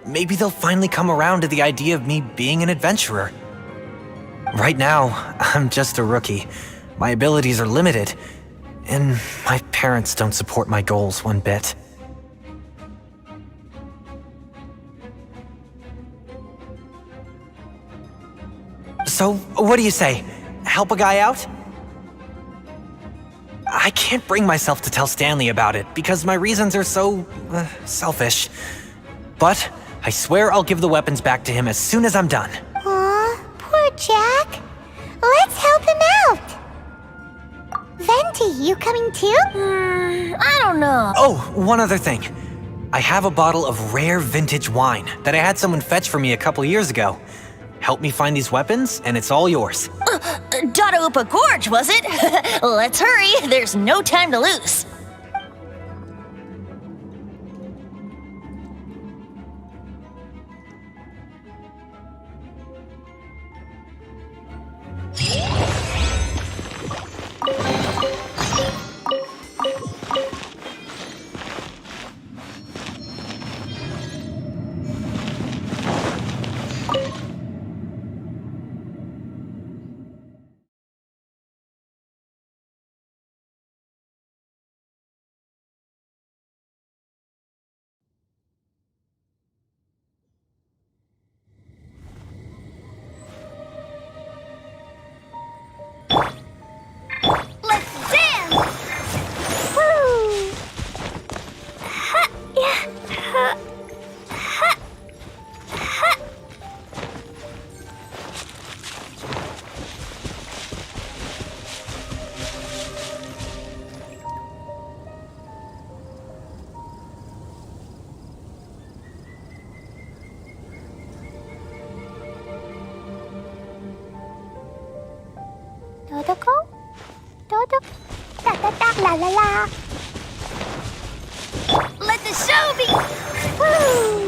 maybe they'll finally come around to the idea of me being an adventurer. Right now, I'm just a rookie. My abilities are limited, and my parents don't support my goals one bit. So, what do you say? Help a guy out? I can't bring myself to tell Stanley about it because my reasons are so selfish. But I swear I'll give the weapons back to him as soon as I'm done. Aw, poor Jack. Let's help him out. Venti, you coming too? I don't know. Oh, one other thing. I have a bottle of rare vintage wine that I had someone fetch for me a couple years ago. Help me find these weapons, and it's all yours. Dadaupa Gorge, was it? Let's hurry. There's no time to lose. Let's dance! Woo! Ha! Yeah! Ha! Ha! Ha! Dodoko? Dodok? Da da da la la la. Let the show be. Woo!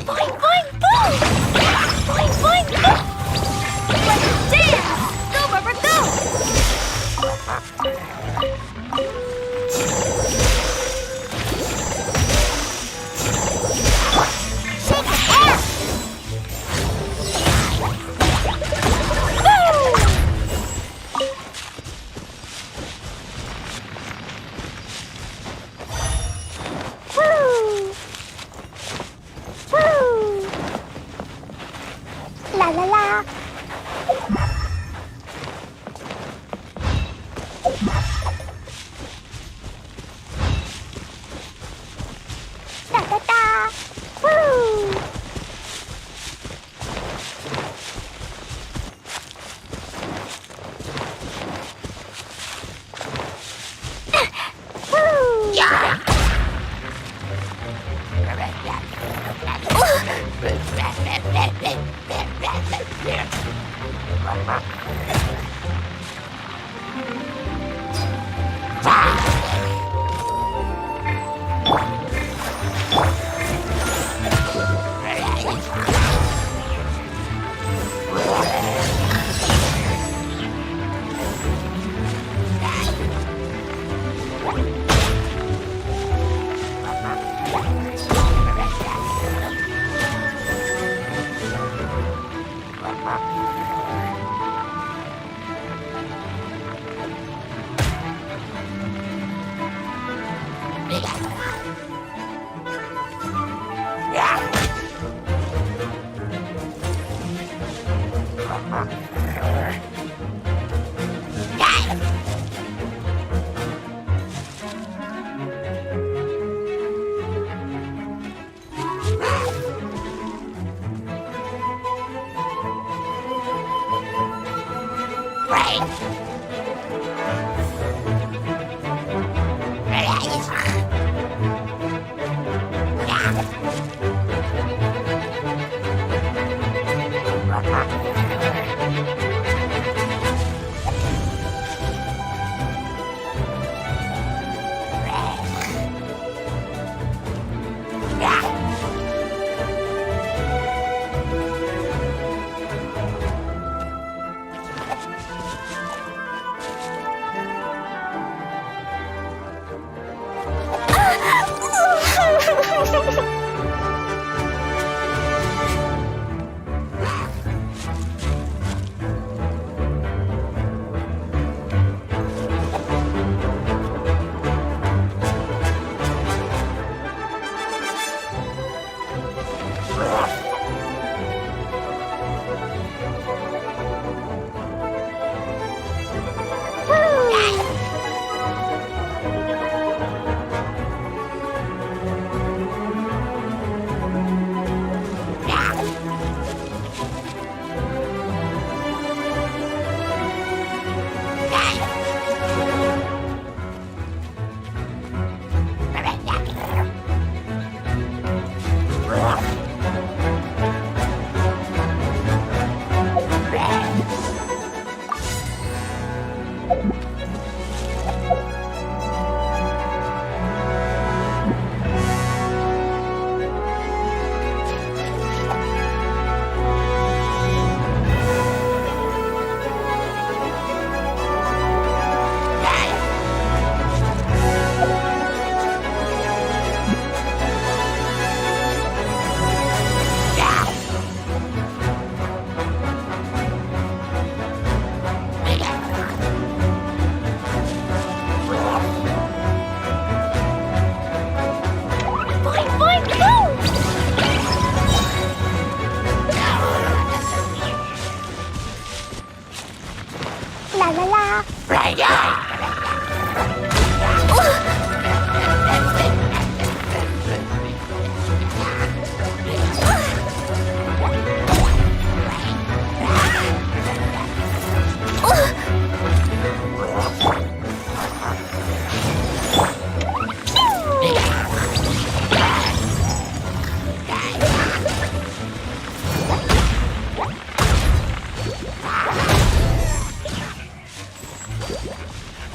Boing, boing, boom! Boing, boing, boom! Let's dance! Go, Barbara, go! Shake hands! Woo! Woo! La la la. Da da da. Woo! Woo! Yeah.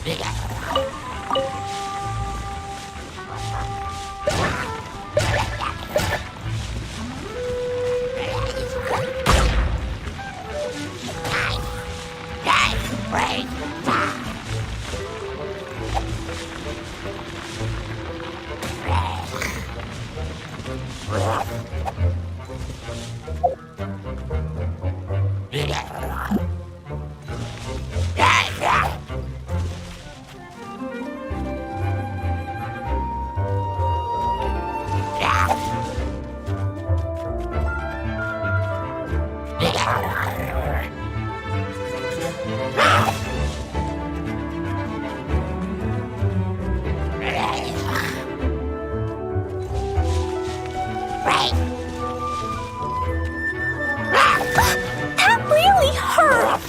That really hurt!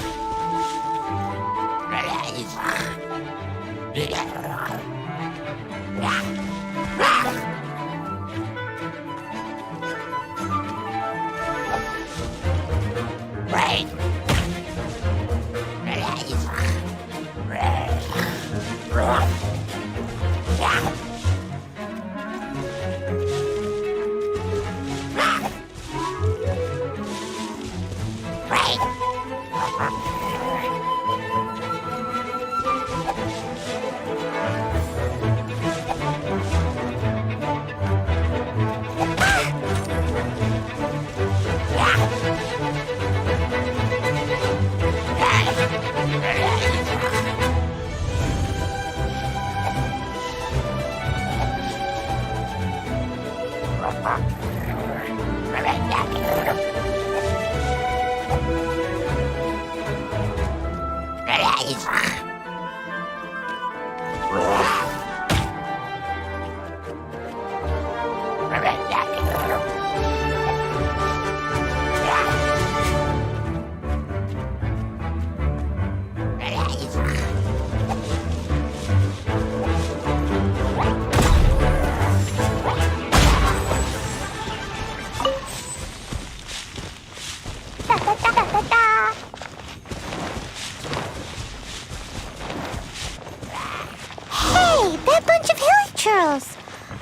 Hey, that bunch of hilly churls!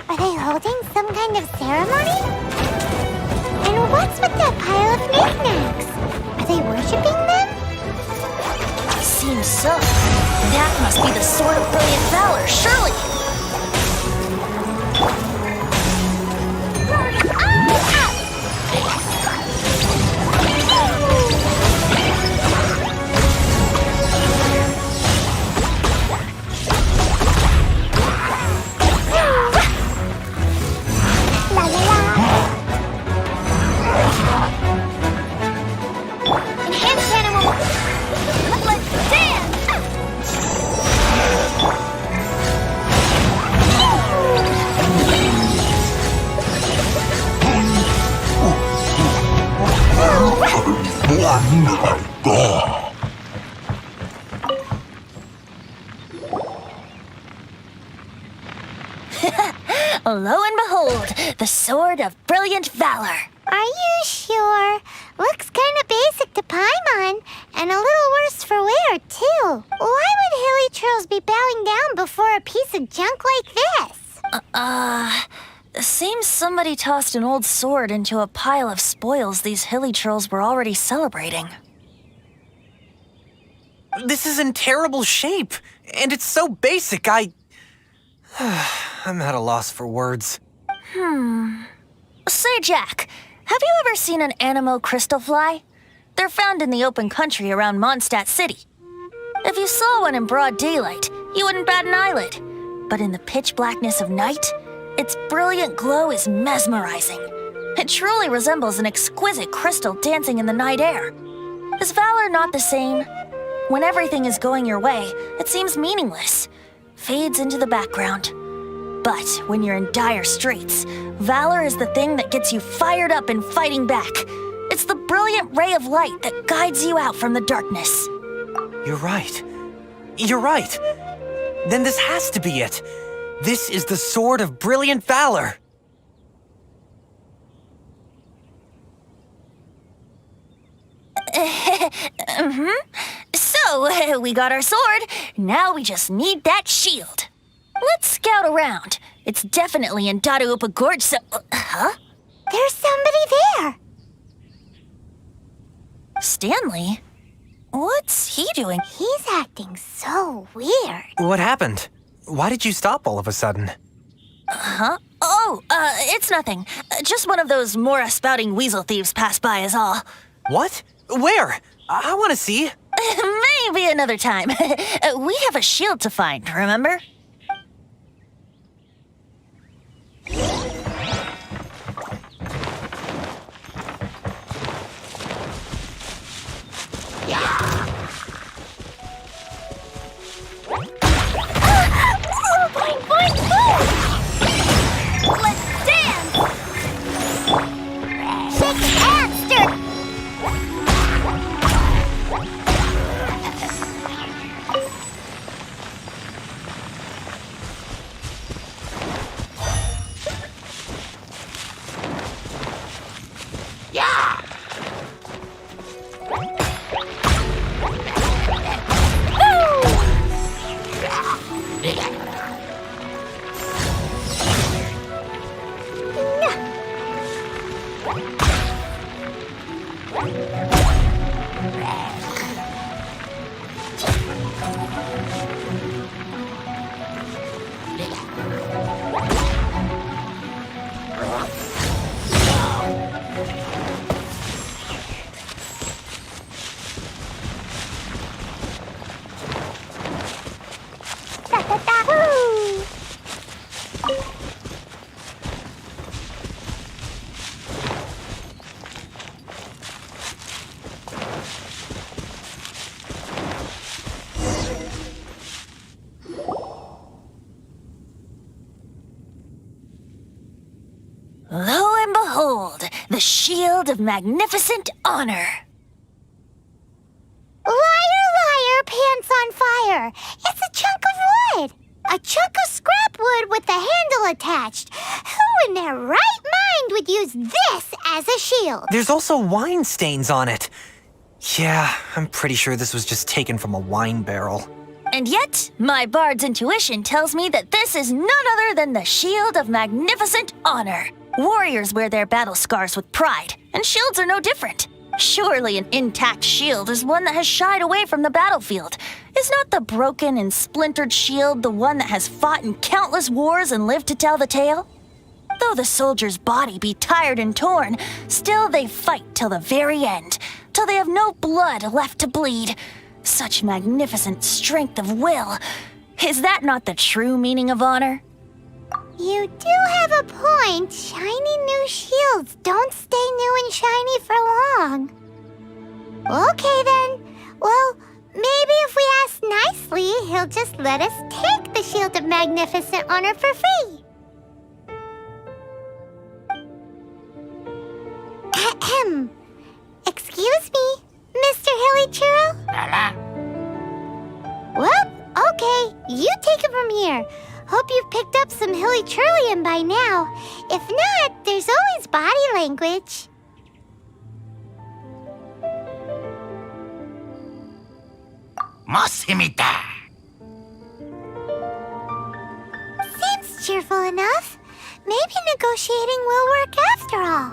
Are they holding some kind of ceremony? And what's with that pile of knickknacks? Are they worshipping them? Seems so. That must be the sword of brilliant valor, surely. La la la! Enhanced animal. Let's dance. Lo and behold, the sword of brilliant valor. Are you sure? Looks kinda basic to Paimon, and a little worse for wear, too. Why would hilly churls be bowing down before a piece of junk like this? Seems somebody tossed an old sword into a pile of spoils these hilly trolls were already celebrating. This is in terrible shape, and it's so basic, I'm at a loss for words. Say, Jack, have you ever seen an Animo crystal fly? They're found in the open country around Mondstadt City. If you saw one in broad daylight, you wouldn't bat an eyelid. But in the pitch blackness of night, its brilliant glow is mesmerizing. It truly resembles an exquisite crystal dancing in the night air. Is valor not the same? When everything is going your way, it seems meaningless, fades into the background. But when you're in dire straits, valor is the thing that gets you fired up and fighting back. It's the brilliant ray of light that guides you out from the darkness. You're right. You're right. Then this has to be it. This is the sword of brilliant valor. So, So, we got our sword. Now we just need that shield. Let's scout around. It's definitely in Dadaupa Gorge, so... Huh? There's somebody there. Stanley? What's he doing? He's acting so weird. What happened? Why did you stop all of a sudden? Huh? Oh, it's nothing. Just one of those Mora-spouting weasel thieves passed by is all. What? Where? I want to see. Maybe another time. We have a shield to find, remember? Let's dance! Shake hands, stir! Lo and behold, the shield of magnificent honor. Liar, liar, pants on fire. It's a chunk of wood. A chunk of scrap wood with the handle attached. Who in their right mind would use this as a shield? There's also wine stains on it. Yeah, I'm pretty sure this was just taken from a wine barrel. And yet, my bard's intuition tells me that this is none other than the shield of magnificent honor. Warriors wear their battle scars with pride, and shields are no different. Surely an intact shield is one that has shied away from the battlefield. Is not the broken and splintered shield the one that has fought in countless wars and lived to tell the tale? Though the soldier's body be tired and torn, still they fight till the very end, till they have no blood left to bleed. Such magnificent strength of will. Is that not the true meaning of honor? You do have a point. Shiny new shields don't stay new and shiny for long. Okay then. Well, maybe if we ask nicely, he'll just let us take the Shield of Magnificent Honor for free. Ahem. Excuse me, Mr. Hilly Churro? Well, okay. You take it from here. Hope you've picked up some Hilly Churlian by now. If not, there's always body language. Seems cheerful enough. Maybe negotiating will work after all.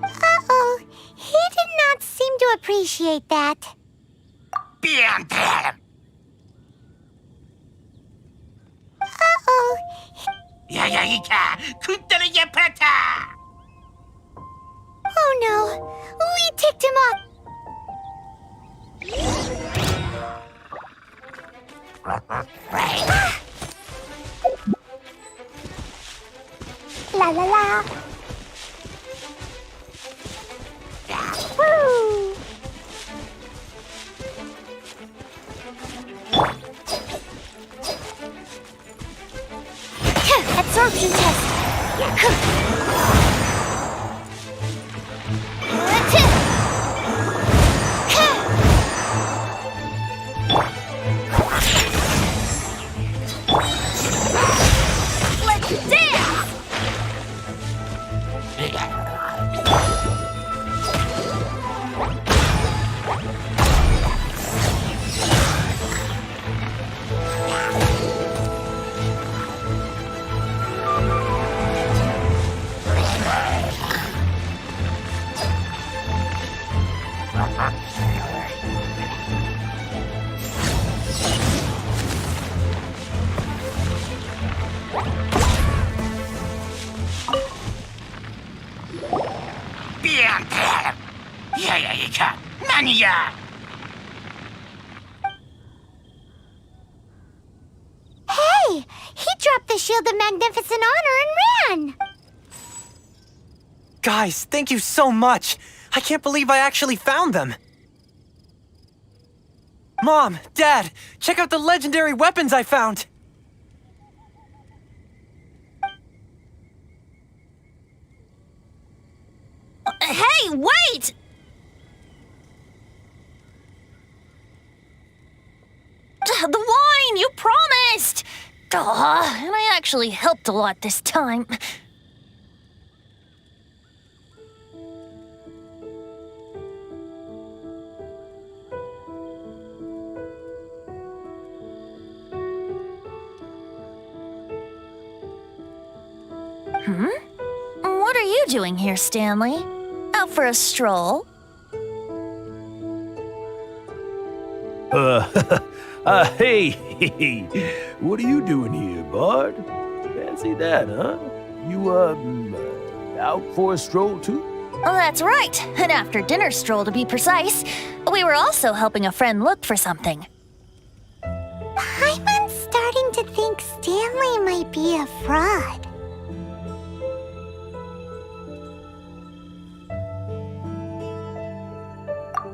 Uh-oh. He did not seem to appreciate that. Uh-oh. Oh no. We ticked him off. La la la. Woo! Absorption test. Let's dance! Hey, he dropped the Shield of Magnificent Honor and ran! Guys, thank you so much. I can't believe I actually found them. Mom, Dad, check out the legendary weapons I found. Hey, wait! The wine, you promised! And I actually helped a lot this time. What are you doing here, Stanley? Out for a stroll? Hey, what are you doing here, Bard? Fancy that, huh? You, out for a stroll too? Oh, that's right. An after-dinner stroll, to be precise. We were also helping a friend look for something. I'm starting to think Stanley might be a fraud.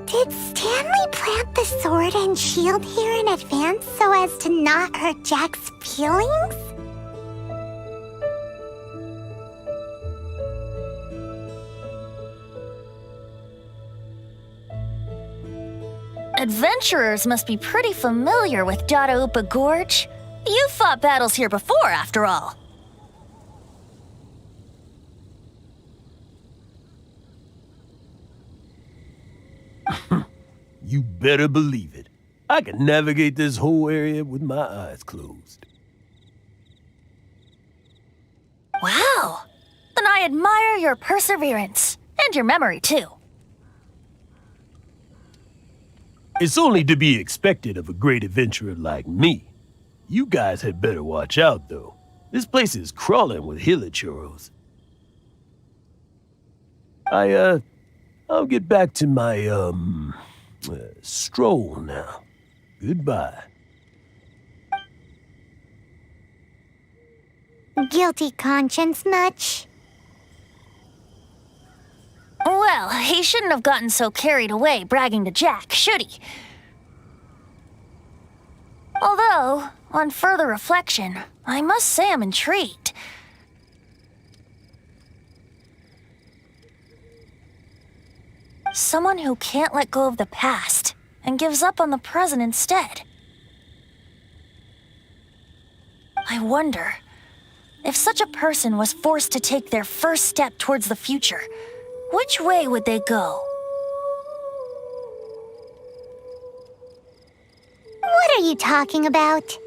Did Stanley plant the sword and shield here in advance so as to not hurt Jack's feelings? Adventurers must be pretty familiar with Dadaupa Gorge. You've fought battles here before, after all. You better believe it. I can navigate this whole area with my eyes closed. Wow. And I admire your perseverance. And your memory, too. It's only to be expected of a great adventurer like me. You guys had better watch out, though. This place is crawling with hilichurros. I'll get back to my, stroll now. Goodbye. Guilty conscience much? Well, he shouldn't have gotten so carried away bragging to Jack, should he? Although, on further reflection, I must say I'm intrigued. Someone who can't let go of the past and gives up on the present instead. I wonder, if such a person was forced to take their first step towards the future, which way would they go? What are you talking about?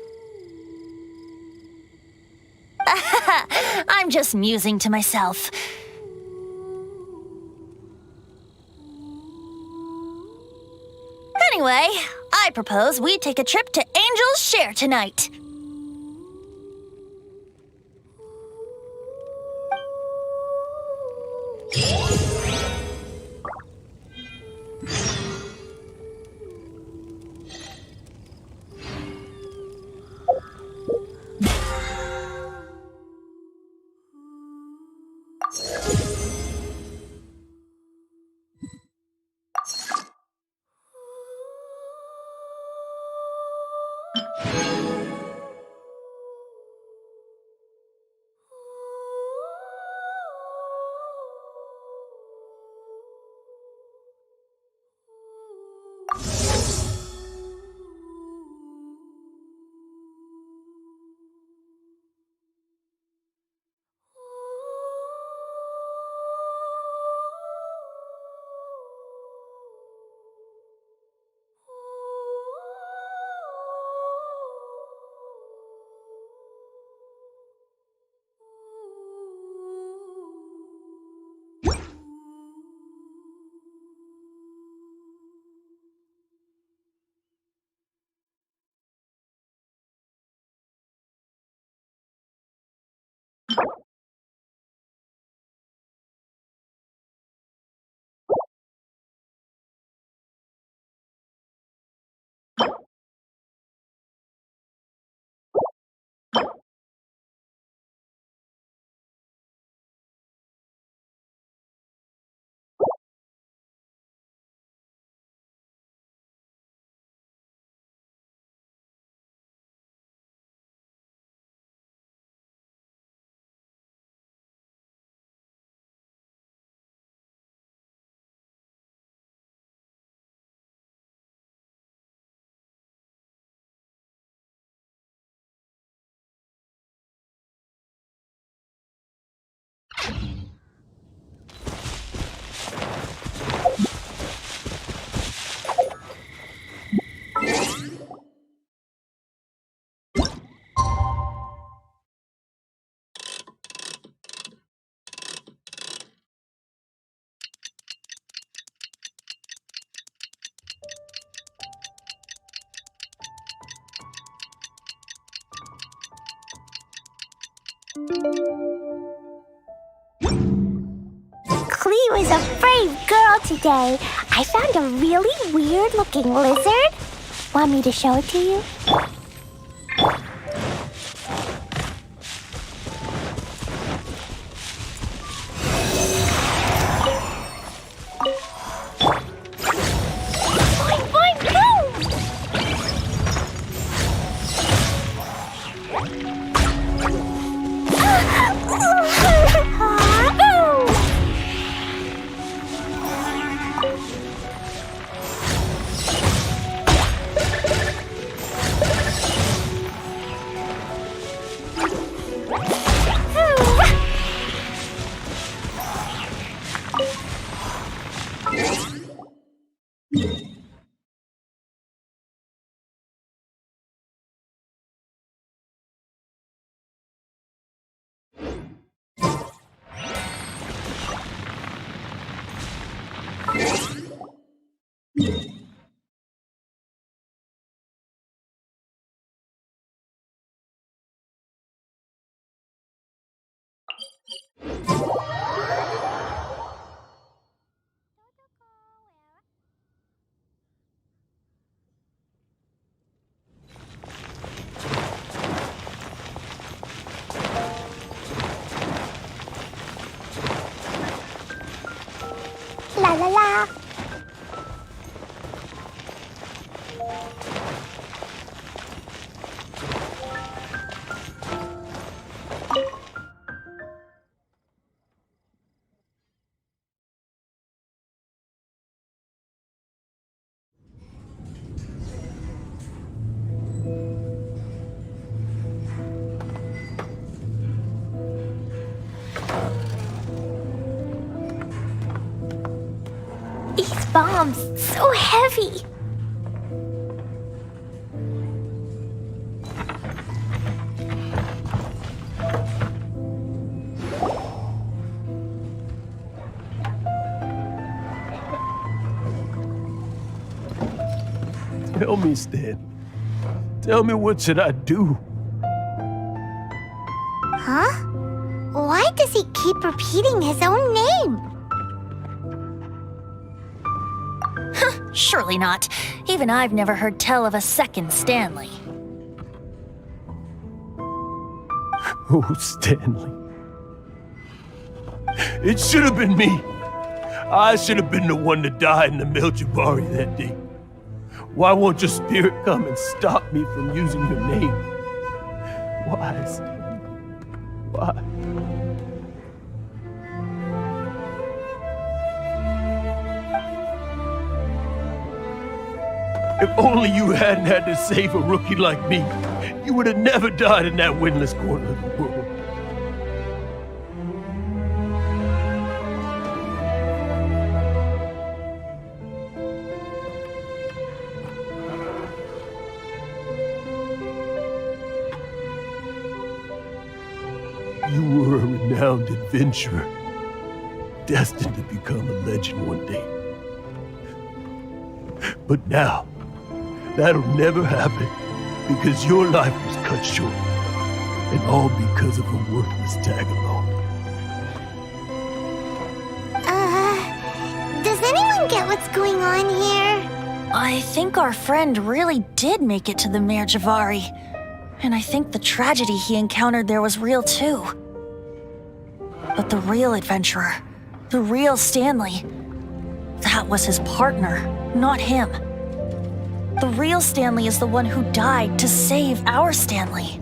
I'm just musing to myself. Anyway, I propose we take a trip to Angel's Share tonight. today. I found a really weird-looking lizard. Want me to show it to you? Boing, boing, La la la. These bombs, so heavy. Tell me, Stan. Tell me, what should I do? Huh? Why does he keep repeating his own name? Surely not. Even I've never heard tell of a second Stanley. Oh, Stanley. It should have been me. I should have been the one to die in the Meljabari that day. Why won't your spirit come and stop me from using your name? Why, Stanley? Why? If only you hadn't had to save a rookie like me, you would have never died in that windless corner of the world. You were a renowned adventurer, destined to become a legend one day. But now, that'll never happen, because your life was cut short, and all because of a worthless tag-along. Does anyone get what's going on here? I think our friend really did make it to the Mare Javari. And I think the tragedy he encountered there was real too. But the real adventurer, the real Stanley, that was his partner, not him. The real Stanley is the one who died to save our Stanley.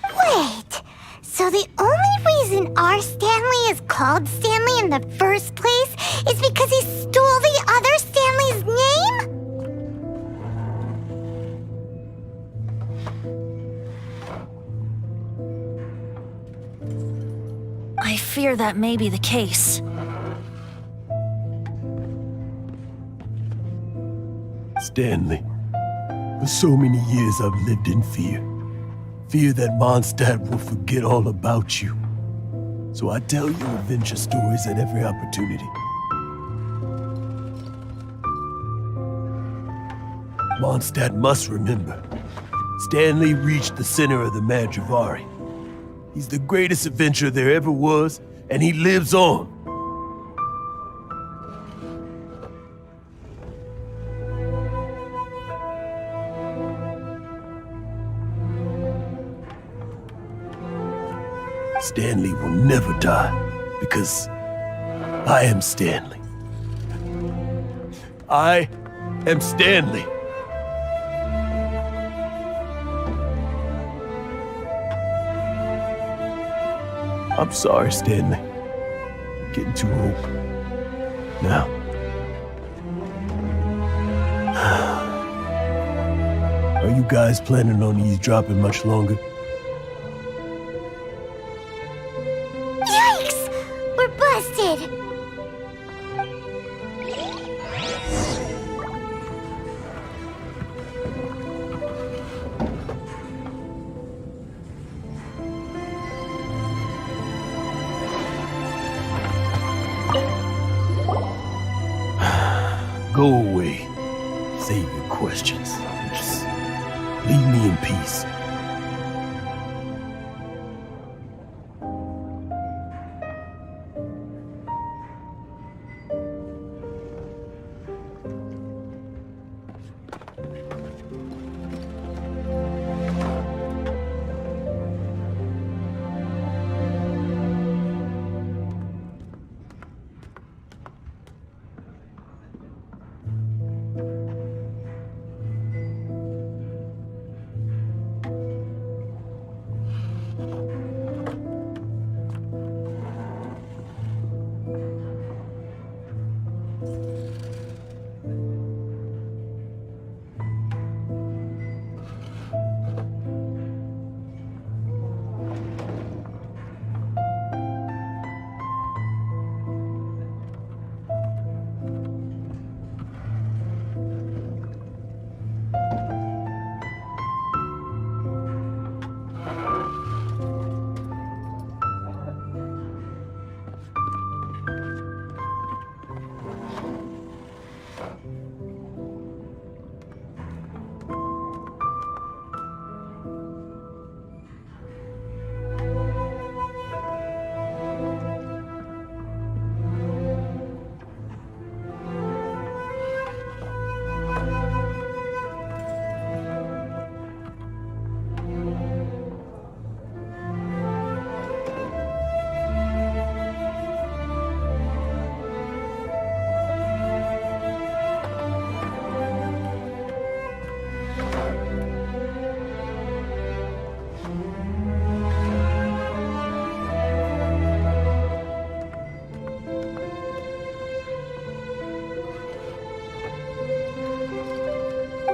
Wait, so the only reason our Stanley is called Stanley in the first place is because he stole the other Stanley's name? I fear that may be the case. Stanley, for so many years I've lived in fear. Fear that Mondstadt will forget all about you. So I tell you adventure stories at every opportunity. Mondstadt must remember. Stanley reached the center of the Mare Javari. He's the greatest adventurer there ever was, and he lives on. Stanley will never die because I am Stanley. I am Stanley. I'm sorry, Stanley. Getting too old. Now. Are you guys planning on eavesdropping much longer? Yikes! We're busted! Go away. Save your questions. Just leave me in peace.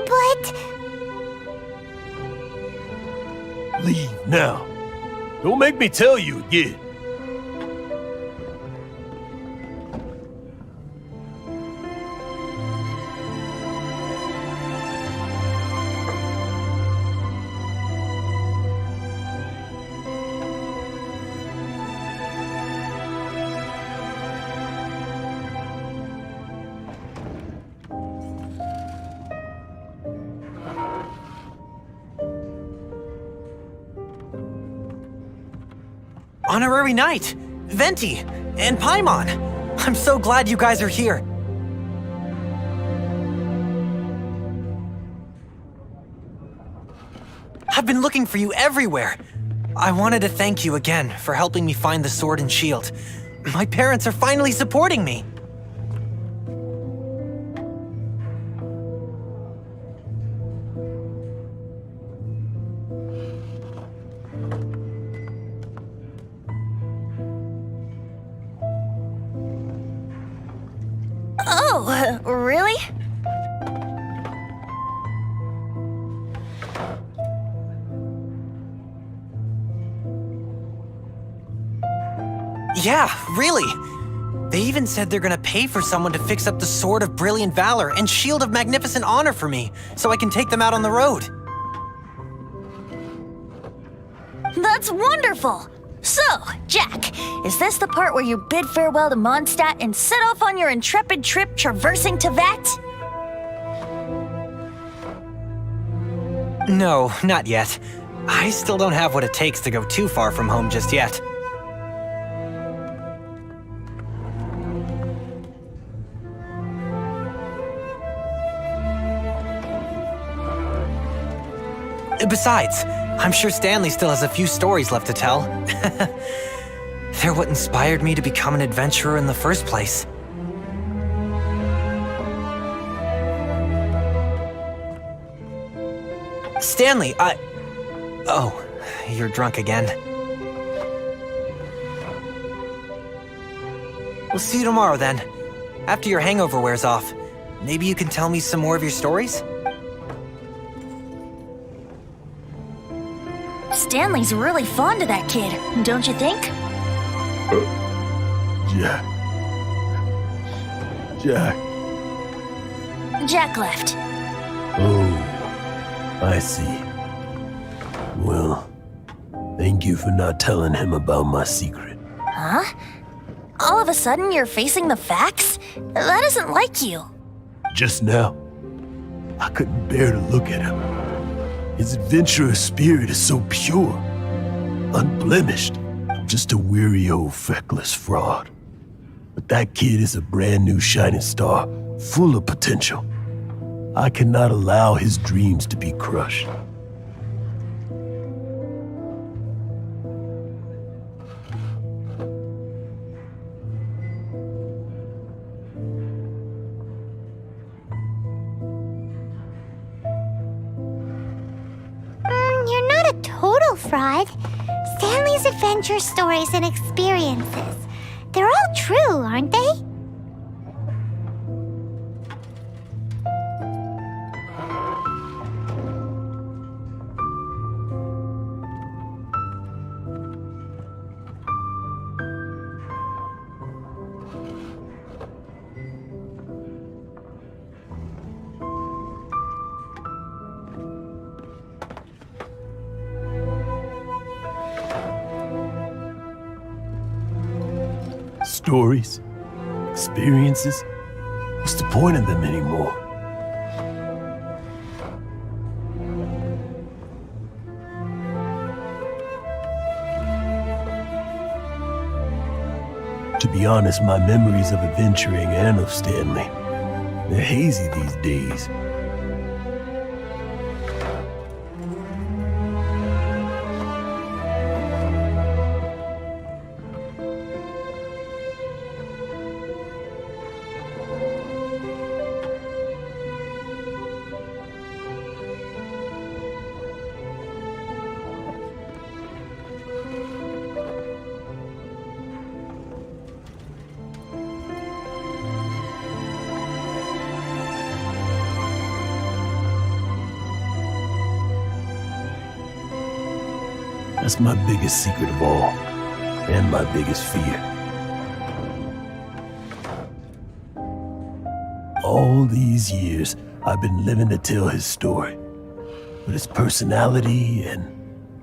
But... Leave now. Don't make me tell you again. Honorary Knight, Venti, and Paimon. I'm so glad you guys are here. I've been looking for you everywhere. I wanted to thank you again for helping me find the sword and shield. My parents are finally supporting me. Oh, really? Yeah, really. They even said they're gonna pay for someone to fix up the Sword of Brilliant Valor and Shield of Magnificent Honor for me, so I can take them out on the road. That's wonderful! So, Jack, is this the part where you bid farewell to Mondstadt and set off on your intrepid trip traversing Teyvat? No, not yet. I still don't have what it takes to go too far from home just yet. Besides, I'm sure Stanley still has a few stories left to tell. They're what inspired me to become an adventurer in the first place. Stanley, Oh, you're drunk again. We'll see you tomorrow then. After your hangover wears off. Maybe you can tell me some more of your stories? Stanley's really fond of that kid, don't you think? Jack. Jack. Jack left. Oh, I see. Well, thank you for not telling him about my secret. Huh? All of a sudden you're facing the facts? That isn't like you. Just now, I couldn't bear to look at him. His adventurous spirit is so pure, unblemished. I'm just a weary old feckless fraud. But that kid is a brand new shining star, full of potential. I cannot allow his dreams to be crushed. You're not a total fraud. Stanley's adventure stories and experiences. They're all true, aren't they? Stories, experiences. What's the point of them anymore? To be honest, my memories of adventuring and of Stanley, they're hazy these days. That's my biggest secret of all, and my biggest fear. All these years, I've been living to tell his story. But his personality and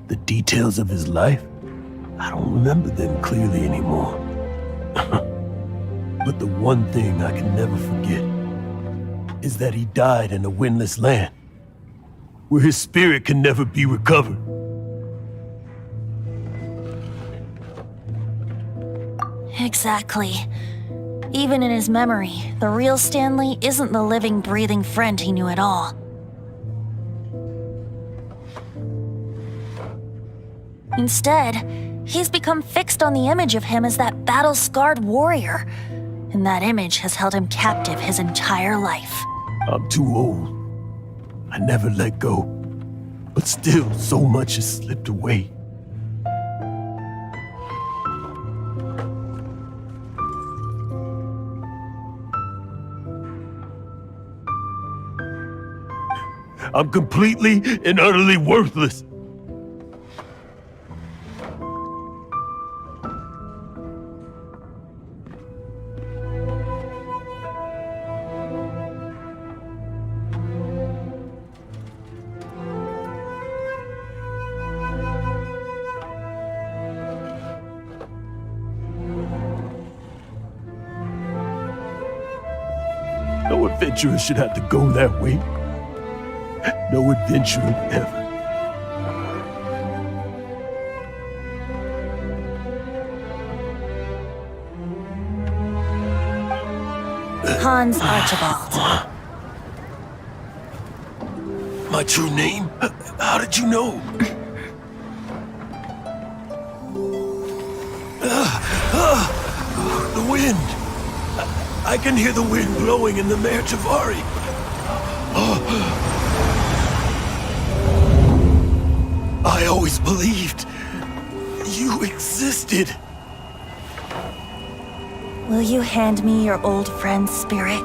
the details of his life, I don't remember them clearly anymore. But the one thing I can never forget is that he died in a windless land, where his spirit can never be recovered. Exactly. Even in his memory, the real Stanley isn't the living, breathing friend he knew at all. Instead, he's become fixed on the image of him as that battle-scarred warrior, and that image has held him captive his entire life. I'm too old. I never let go. But still, so much has slipped away. I'm completely and utterly worthless. No adventurer should have to go that way. No adventurer ever. Hans Archibald. My true name? How did you know? wind! I can hear the wind blowing in the Mare Tavari. I always believed you existed. Will you hand me your old friend's spirit?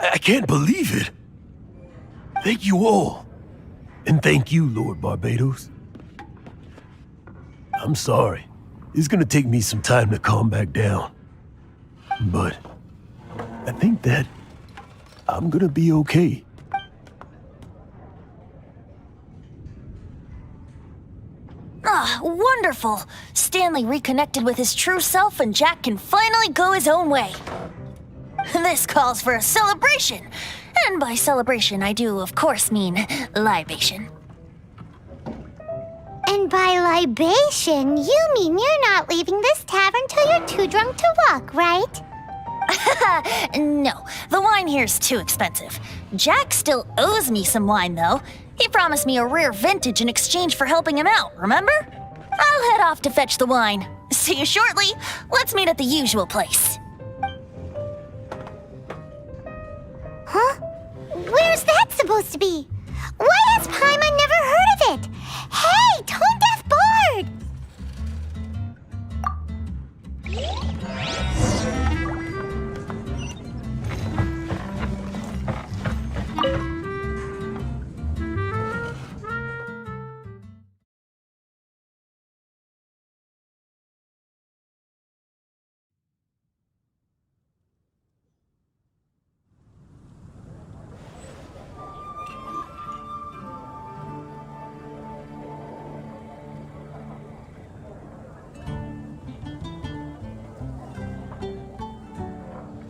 I can't believe it. Thank you all. And thank you, Lord Barbados. I'm sorry. It's gonna take me some time to calm back down. But I think that I'm gonna be okay. Ah, wonderful! Stanley reconnected with his true self and Jack can finally go his own way. This calls for a celebration. And by celebration, I do, of course, mean libation. And by libation, you mean you're not leaving this tavern till you're too drunk to walk, right? No, the wine here's too expensive. Jack still owes me some wine, though. He promised me a rare vintage in exchange for helping him out, remember? I'll head off to fetch the wine. See you shortly. Let's meet at the usual place. Huh? Where's that supposed to be? Why has Paimon never heard of it? Hey, Tone Deaf Bard!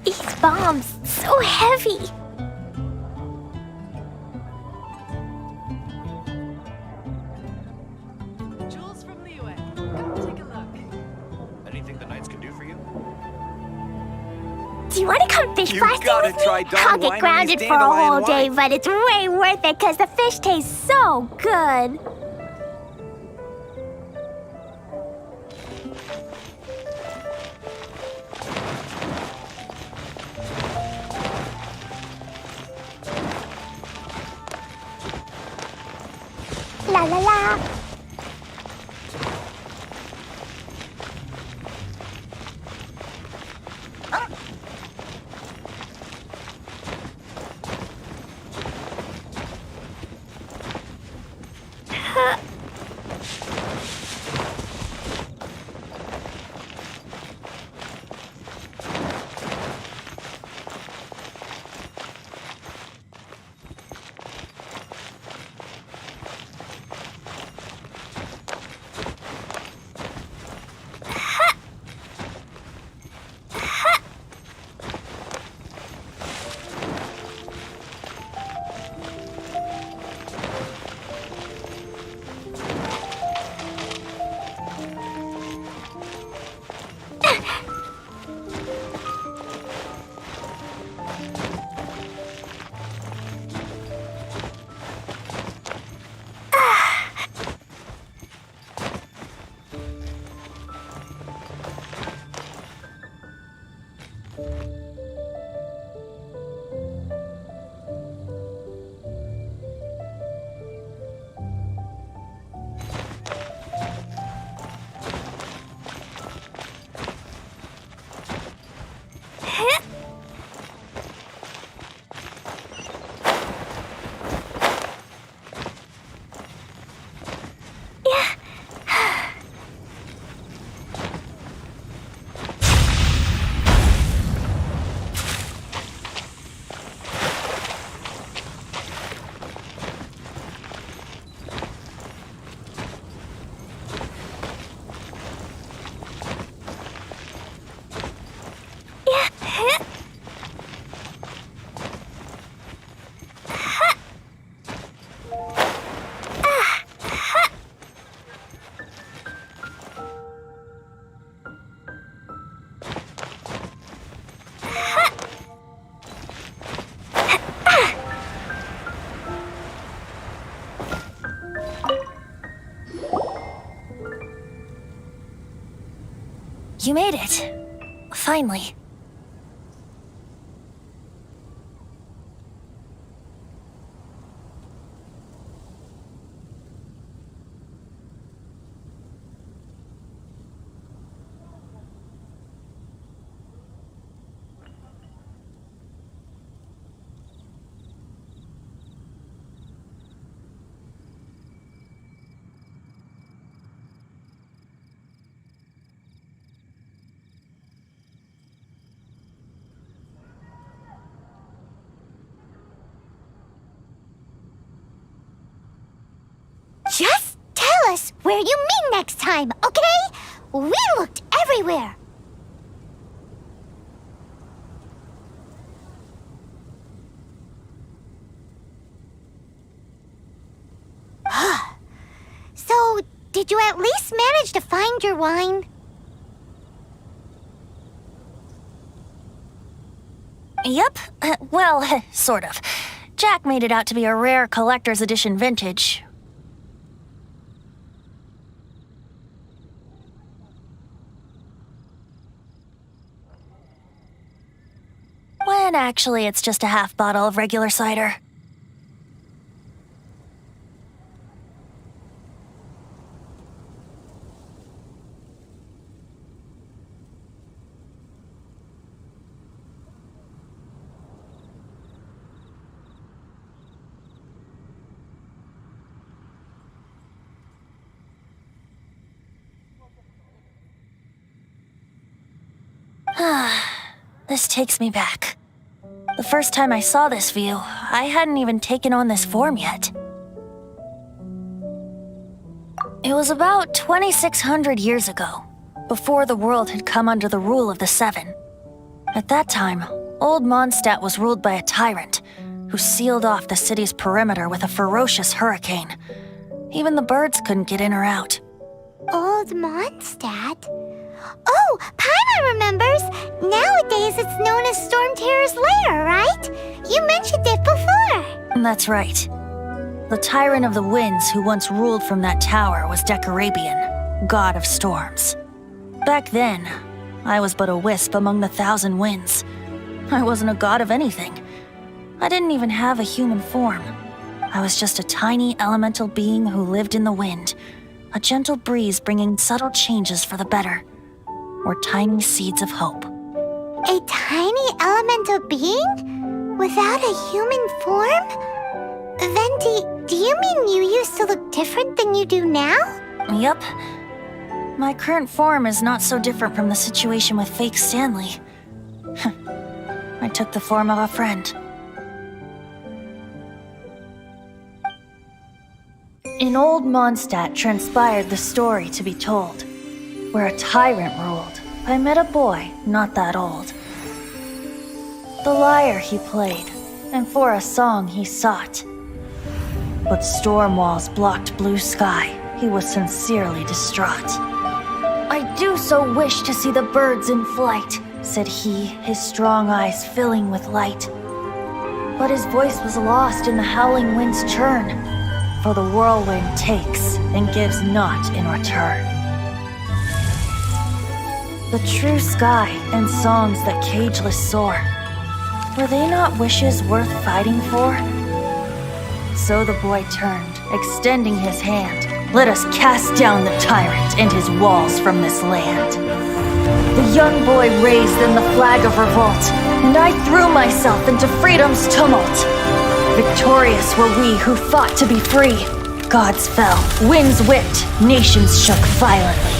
These bombs, so heavy. Jules from Leeway. Come take a look. Anything the Knights can do for you? Do you want to come fish You blasting gotta with me? try Dawn I'll wine get and grounded these for a whole dandelion day, wine. but it's way worth it because the fish tastes so good. La la la. You made it. Finally. Just tell us where you meet next time, okay? We looked everywhere. So, did you at least manage to find your wine? Yep. Well, sort of. Jack made it out to be a rare collector's edition vintage. When actually it's just a half bottle of regular cider. This takes me back. The first time I saw this view, I hadn't even taken on this form yet. It was about 2,600 years ago, before the world had come under the rule of the Seven. At that time, Old Mondstadt was ruled by a tyrant who sealed off the city's perimeter with a ferocious hurricane. Even the birds couldn't get in or out. Old Mondstadt? Oh, Paimon remembers! Nowadays it's known as Storm Terror's lair, right? You mentioned it before. That's right. The tyrant of the winds who once ruled from that tower was Decarabian, god of storms. Back then, I was but a wisp among the thousand winds. I wasn't a god of anything. I didn't even have a human form. I was just a tiny elemental being who lived in the wind, a gentle breeze bringing subtle changes for the better, or tiny seeds of hope. A tiny elemental being? Without a human form? Then do you mean you used to look different than you do now? Yep. My current form is not so different from the situation with fake Stanley. I took the form of a friend. In Old Mondstadt transpired the story to be told, where a tyrant ruled. I met a boy not that old. The lyre he played, and for a song he sought. But storm walls blocked blue sky. He was sincerely distraught. I do so wish to see the birds in flight, said he, his strong eyes filling with light. But his voice was lost in the howling wind's churn, for the whirlwind takes and gives not in return. The true sky and songs that cageless soar, were they not wishes worth fighting for? So the boy turned, extending his hand. Let us cast down the tyrant and his walls from this land. The young boy raised then the flag of revolt, and I threw myself into freedom's tumult. Victorious were we who fought to be free. Gods fell, winds whipped, nations shook violently.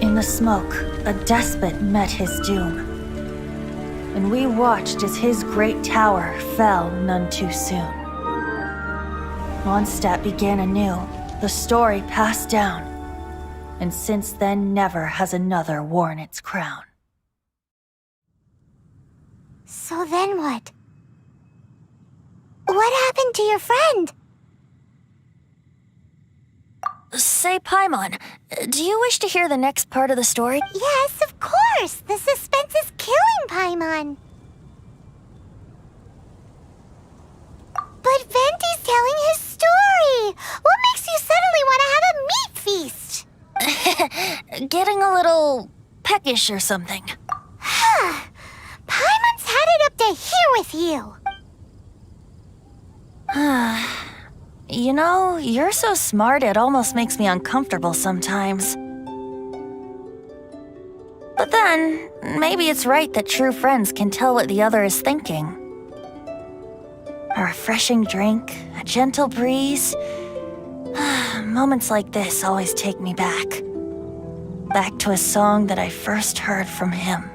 In the smoke, a despot met his doom, and we watched as his great tower fell none too soon. Mondstadt began anew, the story passed down, and since then never has another worn its crown. So then what? What happened to your friend? Say, Paimon, do you wish to hear the next part of the story? Yes, of course! The suspense is killing, Paimon! But Venti's telling his story! What makes you suddenly want to have a meat feast? getting a little peckish or something. Paimon's had it up to here with you. You know, you're so smart it almost makes me uncomfortable sometimes. But then, maybe it's right that true friends can tell what the other is thinking. A refreshing drink, a gentle breeze. Moments like this always take me back. Back to a song that I first heard from him.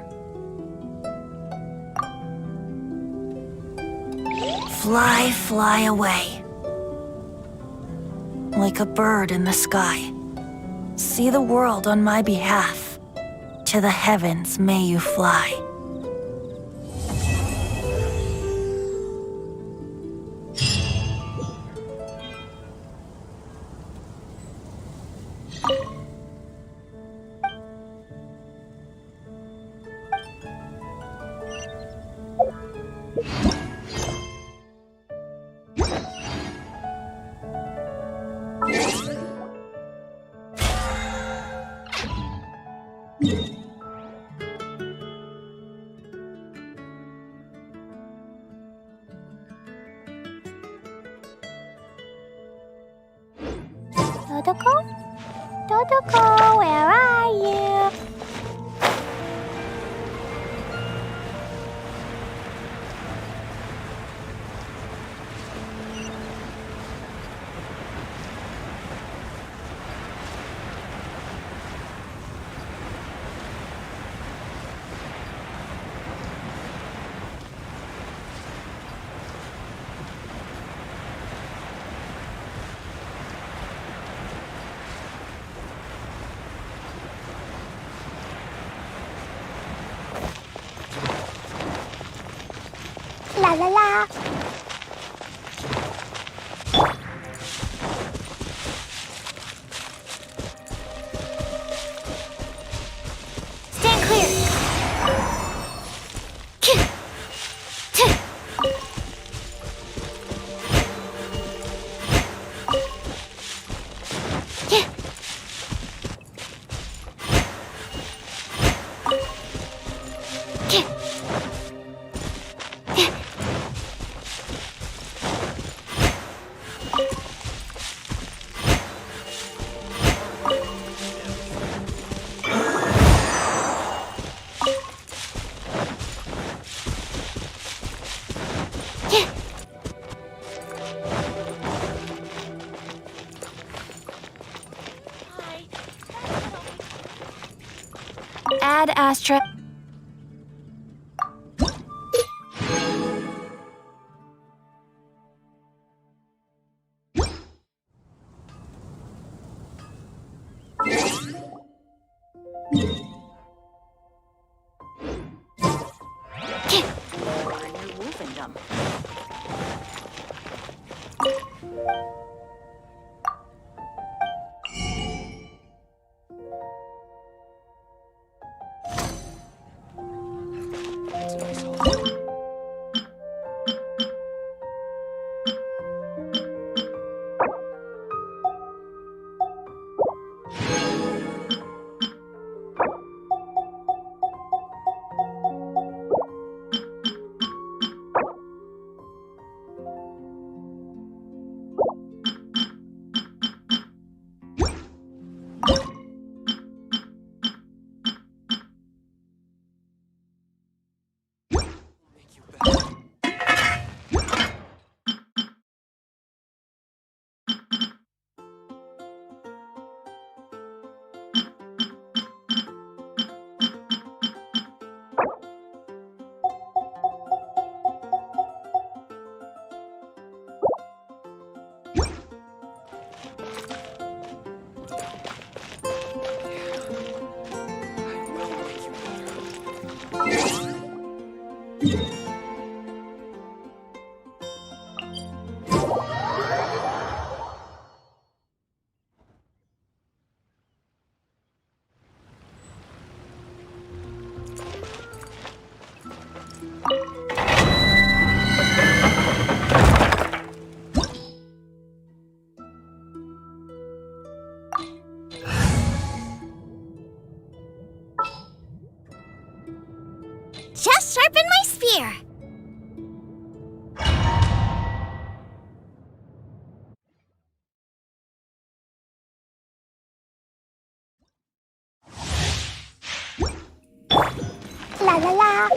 Fly, fly away. Like a bird in the sky. See the world on my behalf. To the heavens may you fly. Dodoko? Dodoko, where are you? La la la. Stand clear. Add Astra. just sharpened my spear. La la la.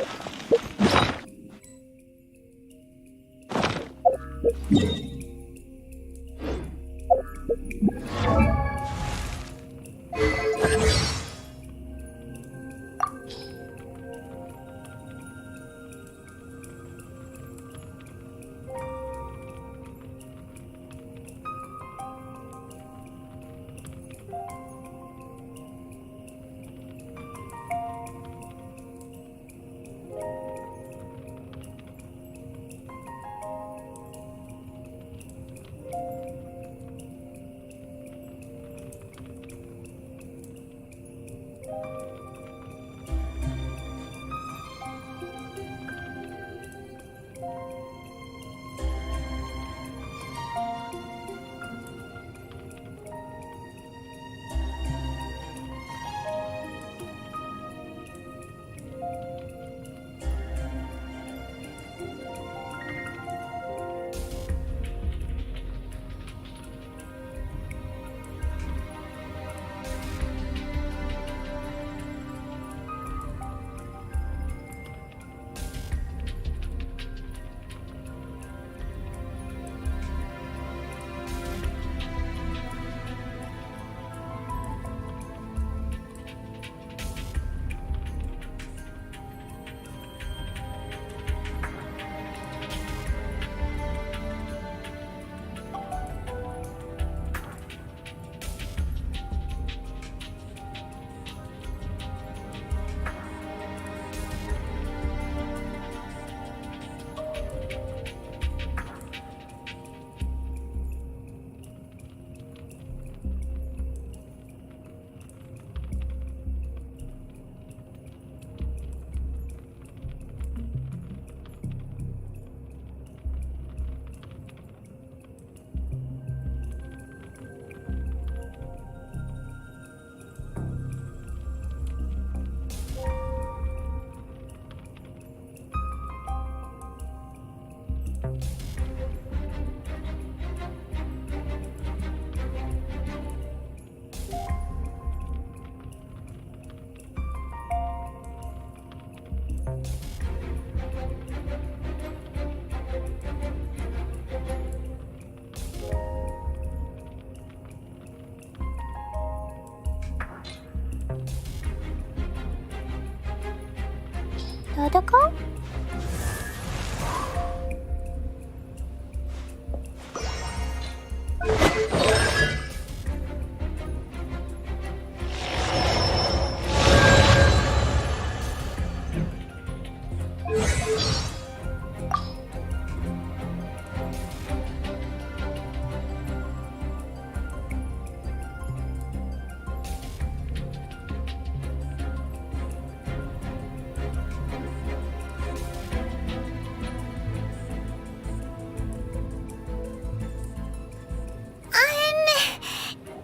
Dodoko?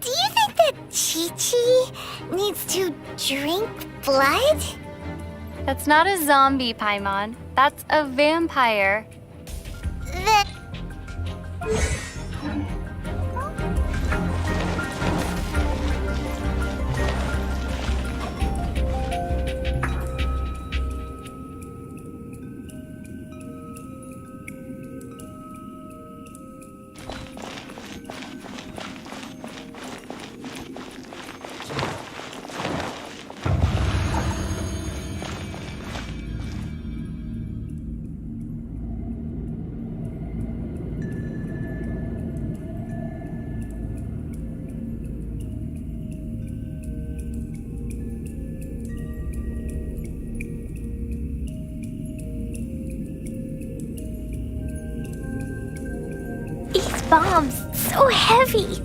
Do you think that Chi-Chi needs to drink blood? That's not a zombie, Paimon. That's a vampire. Then... These bombs, so heavy.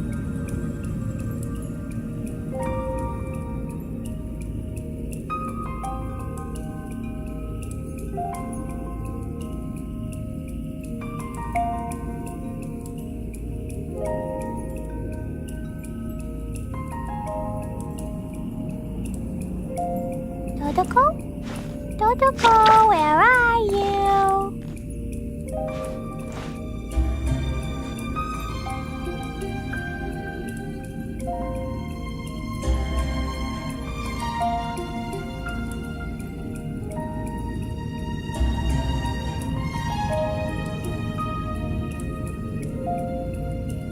Dodoko? Totoko, where are you?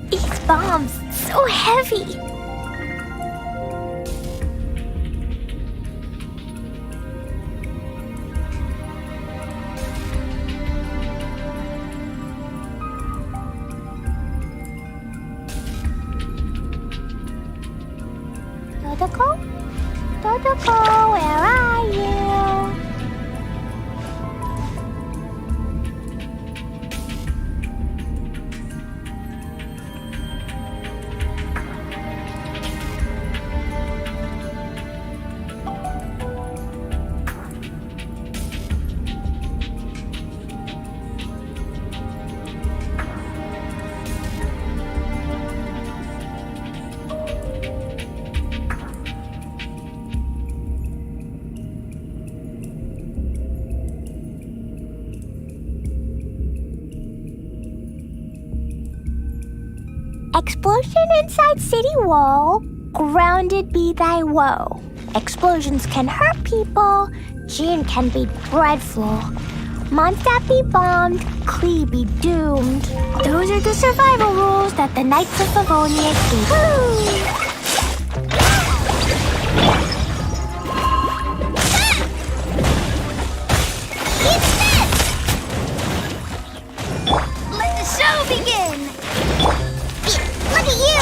These bombs, so heavy. Totoko? Totoko, where are you? Explosion inside city wall, grounded be thy woe. Explosions can hurt people, June can be dreadful. Mondstadt be bombed, Klee be doomed. Those are the survival rules that the Knights of Livonia keep. Let the show begin! Look at you!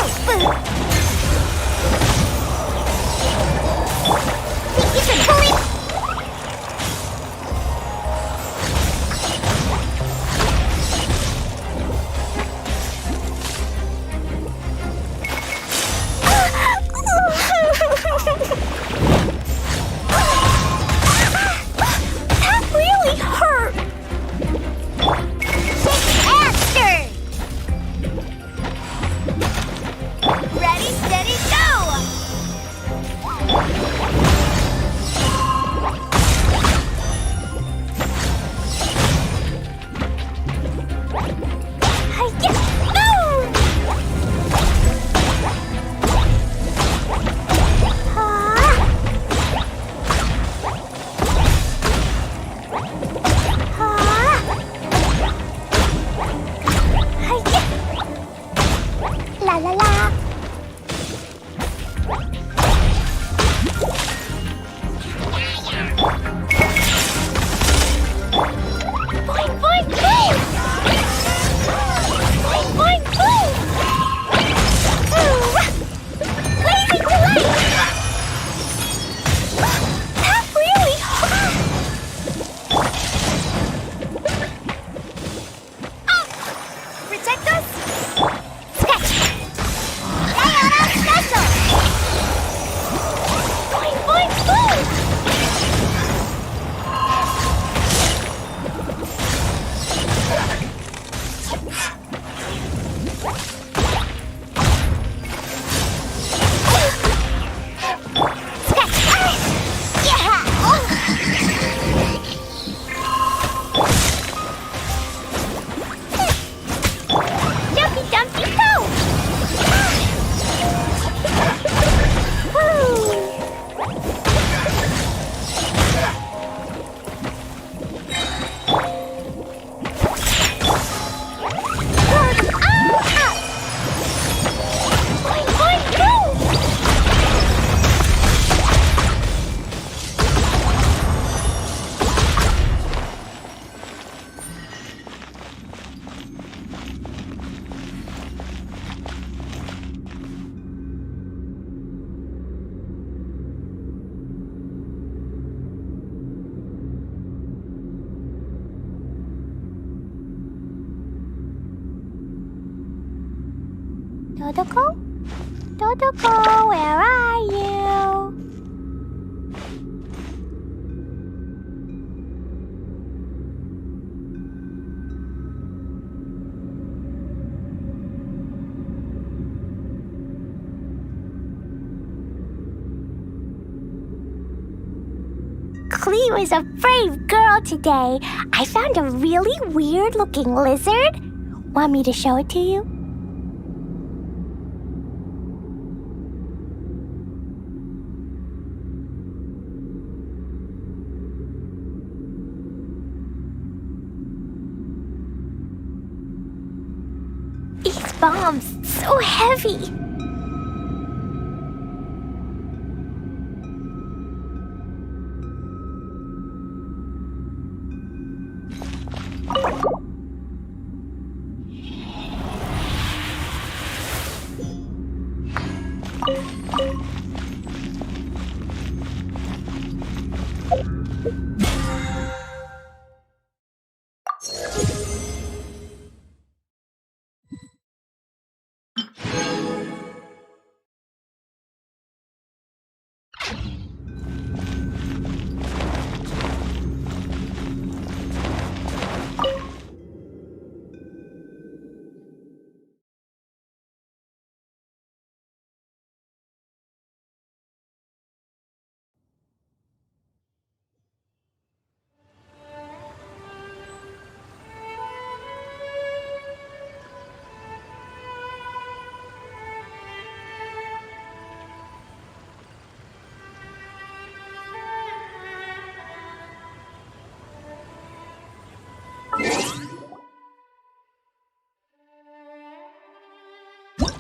Think you can pull it? That really hurt! Answer! Ready, steady, go! La la la. Boing, boing, boing! Boing, boing, boing! Blazing delight! That really hurt! Protect us? Sketch! Sayonara special! Boing, boing, boing! Dumpy Dumpy go! Boing, boing, boing! Totoko? Totoko, where are you? Klee was a brave girl today. I found a really weird-looking lizard. Want me to show it to you? These bombs, so heavy.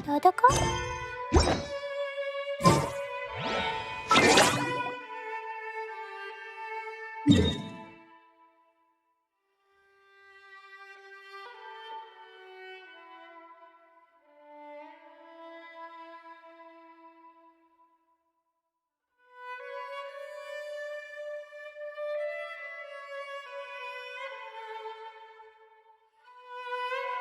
Dodoko?